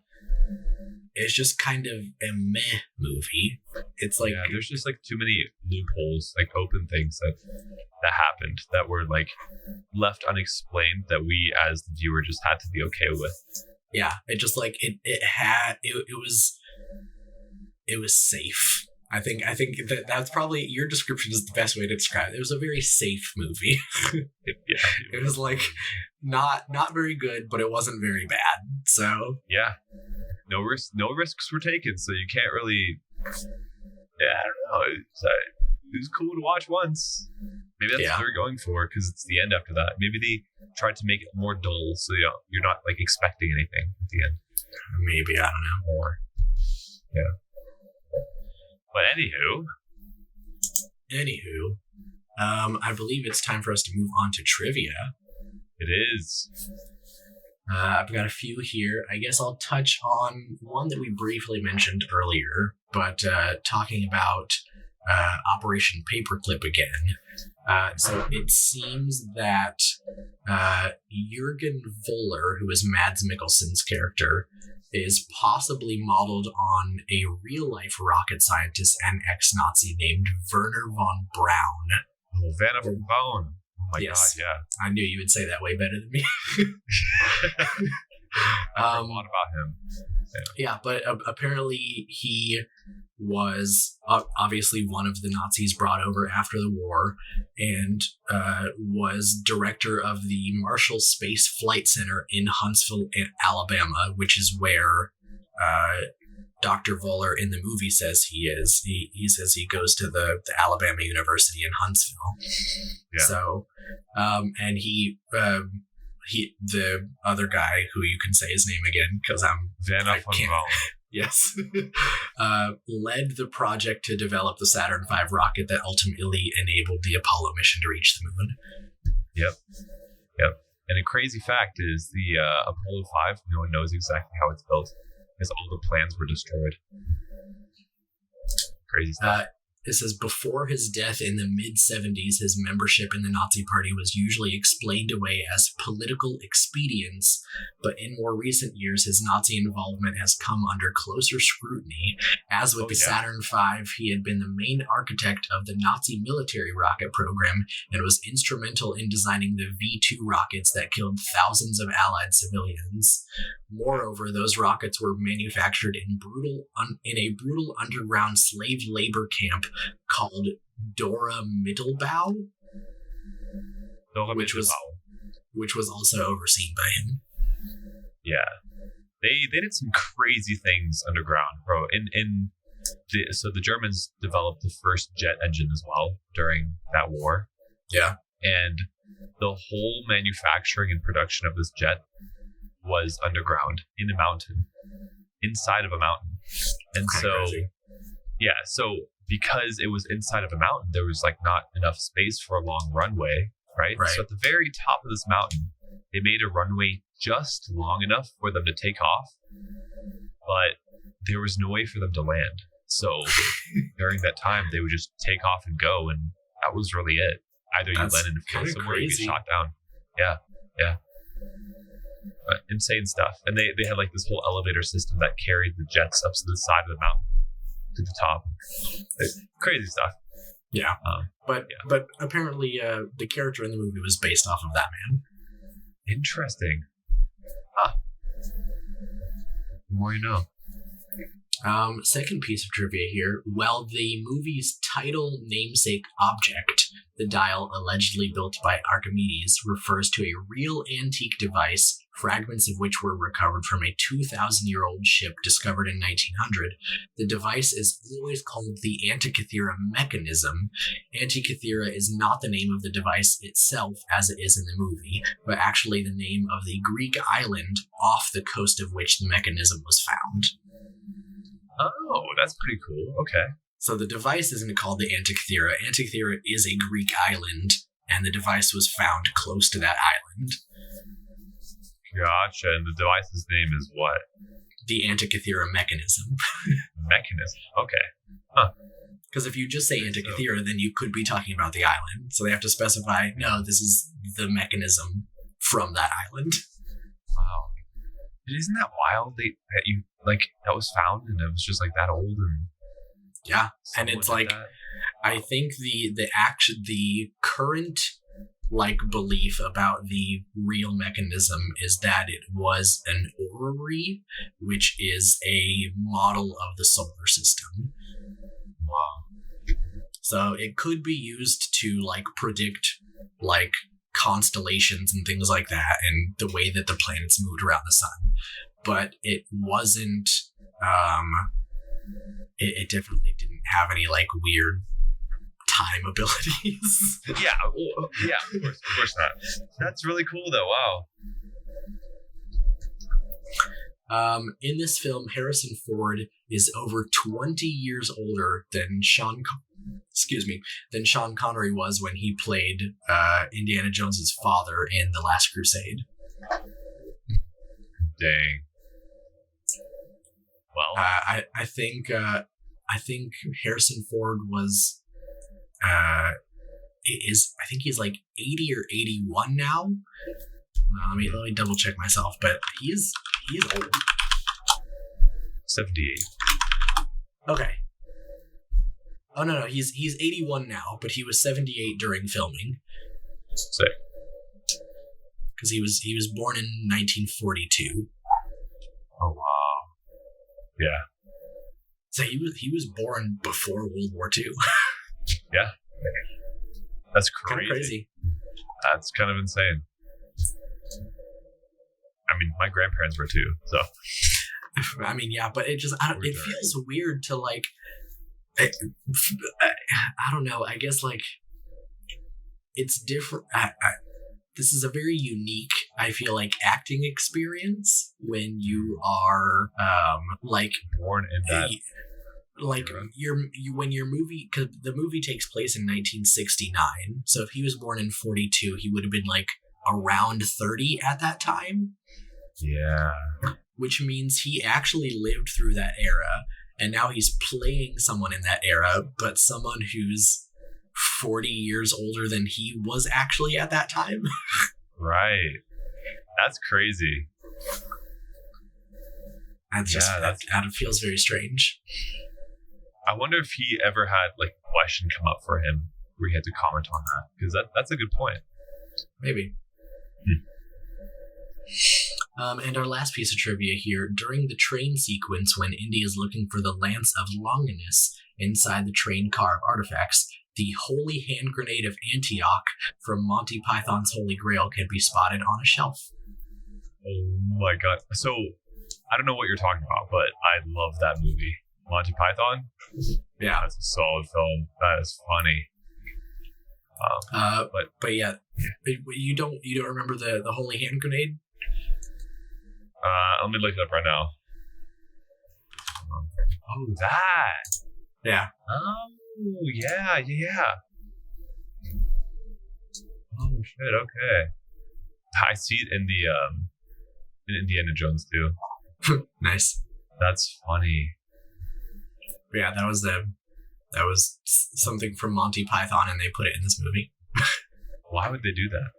meh movie. It's like, there's just like too many loopholes, like open things that happened that were like left unexplained, that we as the viewer just had to be okay with. Yeah, it just like it was safe. I think that's probably, your description is the best way to describe it. It was a very safe movie. It was like not very good, but it wasn't very bad. So yeah, no risks were taken, so you can't really. Yeah, I don't know. It was cool to watch once. Maybe that's what they're going for, because it's the end after that. Maybe they tried to make it more dull, so you're not like expecting anything at the end. Maybe, I don't know. More. But Anywho, I believe it's time for us to move on to trivia. it is. I've got a few here. I guess I'll touch on one that we briefly mentioned earlier, but talking about Operation Paperclip again. So it seems that Jürgen Voller, who is Mads Mikkelsen's character, is possibly modeled on a real-life rocket scientist and ex-Nazi named Werner von Braun. Oh, Vanna von Braun. Oh my Yes. god, yeah. I knew you would say that way better than me. I heard a lot about him. Yeah, but apparently he was obviously one of the Nazis brought over after the war, and was director of the Marshall Space Flight Center in Huntsville, Alabama, which is where Dr. Voller in the movie says he is. He says he goes to the Alabama University in Huntsville. Yeah. So, and he the other guy who you can say his name again because Vanna I von can't- Braun. Yes, led the project to develop the Saturn V rocket that ultimately enabled the Apollo mission to reach the moon. Yep. And a crazy fact is the Apollo 5, no one knows exactly how it's built because all the plans were destroyed. Crazy stuff. It says before his death in the mid-70s, his membership in the Nazi Party was usually explained away as political expedience, but in more recent years, his Nazi involvement has come under closer scrutiny. As with the Saturn V, he had been the main architect of the Nazi military rocket program and was instrumental in designing the V-2 rockets that killed thousands of Allied civilians. Moreover, those rockets were manufactured in a brutal underground slave labor camp called Dora Mittelbau, which was also overseen by him. Yeah, they did some crazy things underground, bro. So the Germans developed the first jet engine as well during that war. Yeah, and the whole manufacturing and production of this jet was underground in a mountain, inside of a mountain. And so, crazy. Yeah, so because it was inside of a mountain, there was like not enough space for a long runway, right? So at the very top of this mountain, they made a runway just long enough for them to take off, but there was no way for them to land. So during that time, they would just take off and go, and that was really it. Either you land and fly somewhere or you get shot down. Yeah. Insane stuff. And they had like this whole elevator system that carried the jets up to the side of the mountain to the top. Crazy stuff. Yeah. But apparently the character in the movie was based off of that man. Interesting. Huh. The more you know. Second piece of trivia here. While the movie's title namesake object, the dial allegedly built by Archimedes, refers to a real antique device, fragments of which were recovered from a 2,000-year-old ship discovered in 1900, the device is always called the Antikythera mechanism. Antikythera is not the name of the device itself as it is in the movie, but actually the name of the Greek island off the coast of which the mechanism was found. Oh, that's pretty cool. Okay. So the device isn't called the Antikythera. Antikythera is a Greek island, and the device was found close to that island. Gotcha. And the device's name is what? The Antikythera mechanism. Mechanism. Okay. Huh. Because if you just say Antikythera, then you could be talking about the island. So they have to specify, no, this is the mechanism from that island. Wow. Isn't that wild that was found and it was just like that old and yeah, and it's like that? I think the current like belief about the real mechanism is that it was an orrery, which is a model of the solar system. Wow. So it could be used to like predict like constellations and things like that and the way that the planets moved around the sun, but it wasn't it definitely didn't have any like weird time abilities. Yeah, of course not. That's really cool though. Wow. In this film, Harrison Ford is over 20 years older than Sean Connery was when he played Indiana Jones's father in The Last Crusade. Dang. Well, I think Harrison Ford was I think he's like 80 or 81 now. Let me double check myself, but he's old. 78. Okay. Oh no, he's 81 now, but he was 78 during filming. Sick. Because he was born in 1942. Oh wow. Yeah. So he was born before World War II. Yeah. That's Kind crazy. of crazy. That's kind of insane. I mean, my grandparents were too, so. I mean, yeah, but it feels weird to like. I don't know. I guess like it's different. This is a very unique, I feel like, acting experience when you are like Born in that. Like when your movie, because the movie takes place in 1969. So if he was born in 42, he would have been like around 30 at that time. Yeah. Which means he actually lived through that era, and now he's playing someone in that era, but someone who's 40 years older than he was actually at that time. Right. That's crazy. That feels very strange. I wonder if he ever had like a question come up for him where he had to comment on that, because that's a good point. Maybe. And our last piece of trivia here, during the train sequence when Indy is looking for the Lance of Longinus inside the train car of artifacts, the holy hand grenade of Antioch from Monty Python's Holy Grail can be spotted on a shelf. Oh my god. So, I don't know what you're talking about, but I love that movie. Monty Python? Yeah. That's a solid film. That is funny. But yeah, you don't remember the holy hand grenade? Let me look it up right now. Oh, that. Yeah. Oh, yeah. Oh shit. Okay. I see it in the in Indiana Jones too. Nice. That's funny. Yeah, that was something from Monty Python, and they put it in this movie. Why would they do that?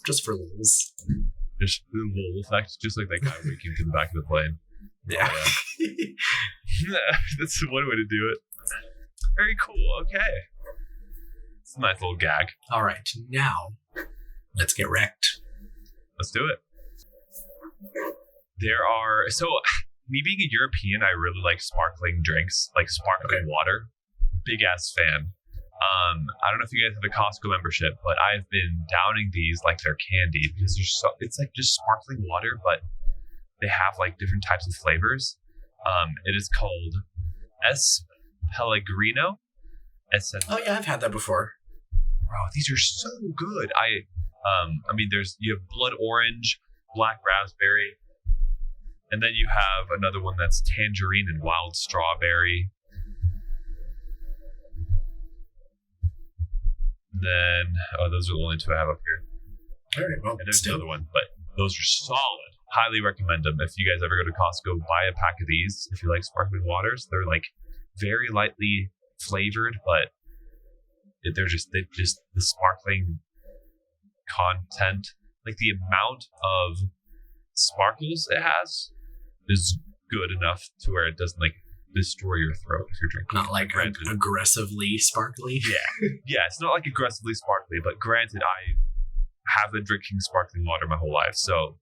Just for lulz. Just the little effect, just like that guy waking to the back of the plane. Yeah. That's one way to do it. Very cool. Okay. It's a nice little gag. All right, now let's get wrecked. Let's do it. Me being a European, I really like sparkling drinks, like sparkling water. Big ass fan. I don't know if you guys have a Costco membership, but I've been downing these like they're candy because it's like just sparkling water, but they have like different types of flavors. It is called S. Pellegrino. Oh yeah, I've had that before. Bro, these are so good. I mean, you have blood orange, black raspberry, and then you have another one that's tangerine and wild strawberry. Then, those are the only two I have up here. All right, well, and there's another one, but those are solid. Highly recommend them. If you guys ever go to Costco, buy a pack of these. If you like sparkling waters, they're like very lightly flavored, but they're just the sparkling content, like the amount of sparkles it has, is good enough to where it doesn't like destroy your throat if you're drinking. Not like aggressively sparkly. Yeah, it's not like aggressively sparkly, but granted, I have been drinking sparkling water my whole life, so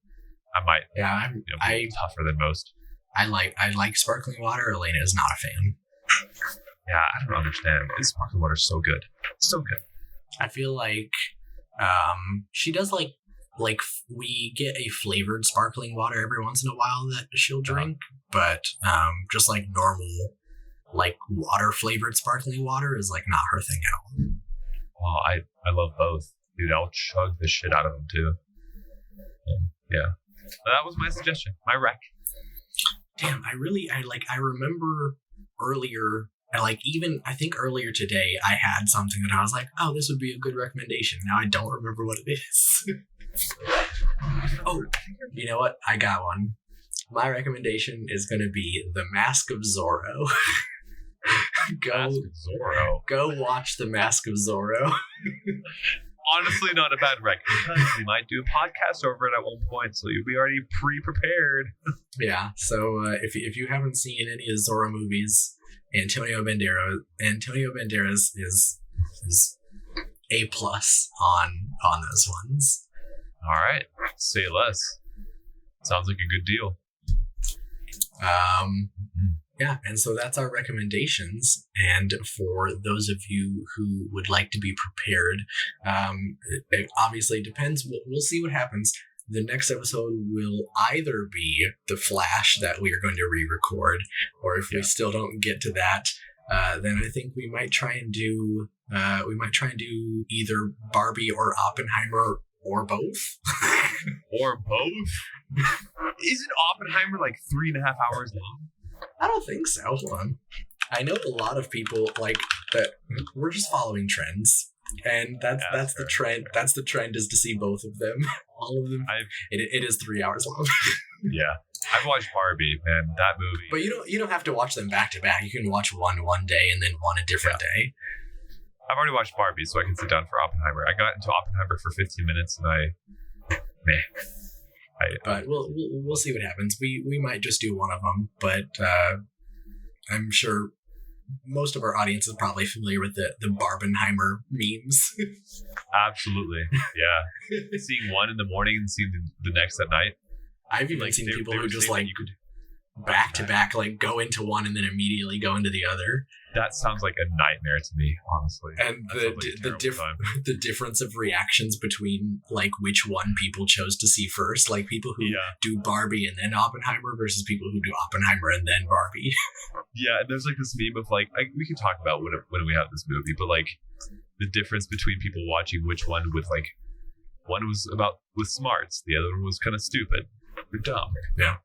I might be tougher than most. I like sparkling water. Elena is not a fan. Yeah, I don't understand. This sparkling water is so good. So good. I feel like she does like we get a flavored sparkling water every once in a while that she'll drink, but just like normal like water flavored sparkling water is like not her thing at all. Well, I love both. Dude, I'll chug the shit out of them too. Yeah. That was my suggestion. My rec. damn, I remember earlier, I think earlier today, I had something that I was like, oh, this would be a good recommendation. Now I don't remember what it is. Oh, you know what? I got one. My recommendation is going to be The Mask of Zorro. Mask of Zorro. Go watch The Mask of Zorro. Honestly, not a bad rec, because we might do a podcast over it at one point, so you'll be already pre-prepared. Yeah, so if you haven't seen any of the Zorro movies, Antonio Banderas is A+ on those ones. All right, say less. Sounds like a good deal. Yeah, and so that's our recommendations. And for those of you who would like to be prepared, it obviously depends. We'll see what happens. The next episode will either be The Flash that we are going to re-record, or if we still don't get to that, then I think we might try and do either Barbie or Oppenheimer or both. Or both? Isn't Oppenheimer like 3.5 hours long? I don't think so. Hold on. I know a lot of people like that. We're just following trends, and that's the trend. That's the trend, is to see both of them. All of them. It is 3 hours long. Yeah, I've watched Barbie, man. That movie. But you don't have to watch them back to back. You can watch one day and then one a different day. I've already watched Barbie, so I can sit down for Oppenheimer. I got into Oppenheimer for 15 minutes, and but we'll see what happens. We might just do one of them, but I'm sure most of our audience is probably familiar with the Barbenheimer memes. Absolutely, yeah. Seeing one in the morning and seeing the next at night. I've even seen people who just like back to back, like go into one and then immediately go into the other. That sounds like a nightmare to me, honestly. And the difference of reactions between like which one people chose to see first, like people who do Barbie and then Oppenheimer versus people who do Oppenheimer and then Barbie. Yeah, and there's like this meme of like we can talk about when we have this movie, but like the difference between people watching which one with like one was with smarts, the other one was kind of stupid or dumb. Yeah.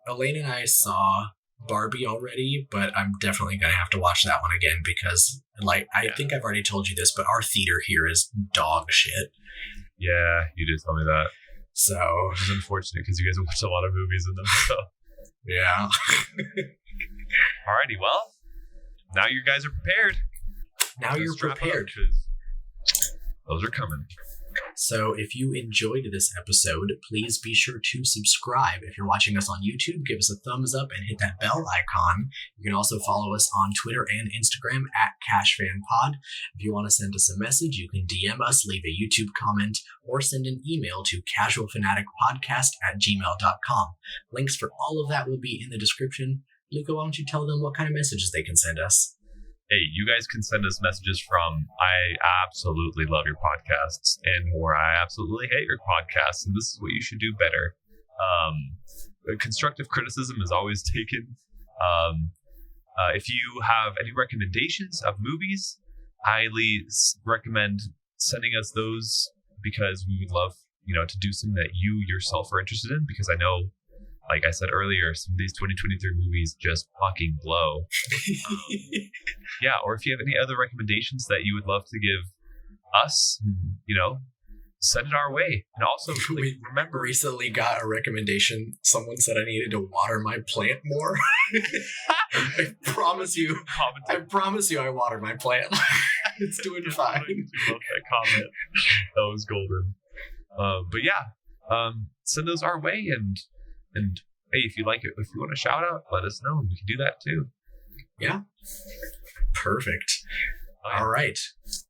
Elaine and I saw Barbie already, but I'm definitely gonna have to watch that one again because I think I've already told you this, but our theater here is dog shit. Yeah, you did tell me that. So which is unfortunate because you guys watch a lot of movies in them. So yeah. Alrighty, well, now you guys are prepared. Now you're prepared. Those are coming. So if you enjoyed this episode, please be sure to subscribe. If you're watching us on YouTube, give us a thumbs up and hit that bell icon. You can also follow us on Twitter and Instagram at CashFanPod. If you want to send us a message, you can DM us, leave a YouTube comment, or send an email to casualfanaticpodcast@gmail.com. Links for all of that will be in the description. Luca, why don't you tell them what kind of messages they can send us? Hey, you guys can send us messages from I absolutely love your podcasts or I absolutely hate your podcasts and this is what you should do better. Constructive criticism is always taken. If you have any recommendations of movies, highly recommend sending us those because we would love, to do something that you yourself are interested in, because I know, like I said earlier, some of these 2023 movies just fucking blow. Yeah, or if you have any other recommendations that you would love to give us, send it our way. And also, we remember recently got a recommendation. Someone said I needed to water my plant more. I promise you, I water my plant. It's doing fine. I love that comment. That was golden. But yeah, send those our way and hey, if you like it, if you want a shout out, let us know. We can do that too. Yeah. Perfect. All right.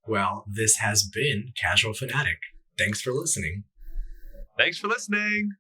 Well, this has been Casual Fanatic. Thanks for listening. Thanks for listening.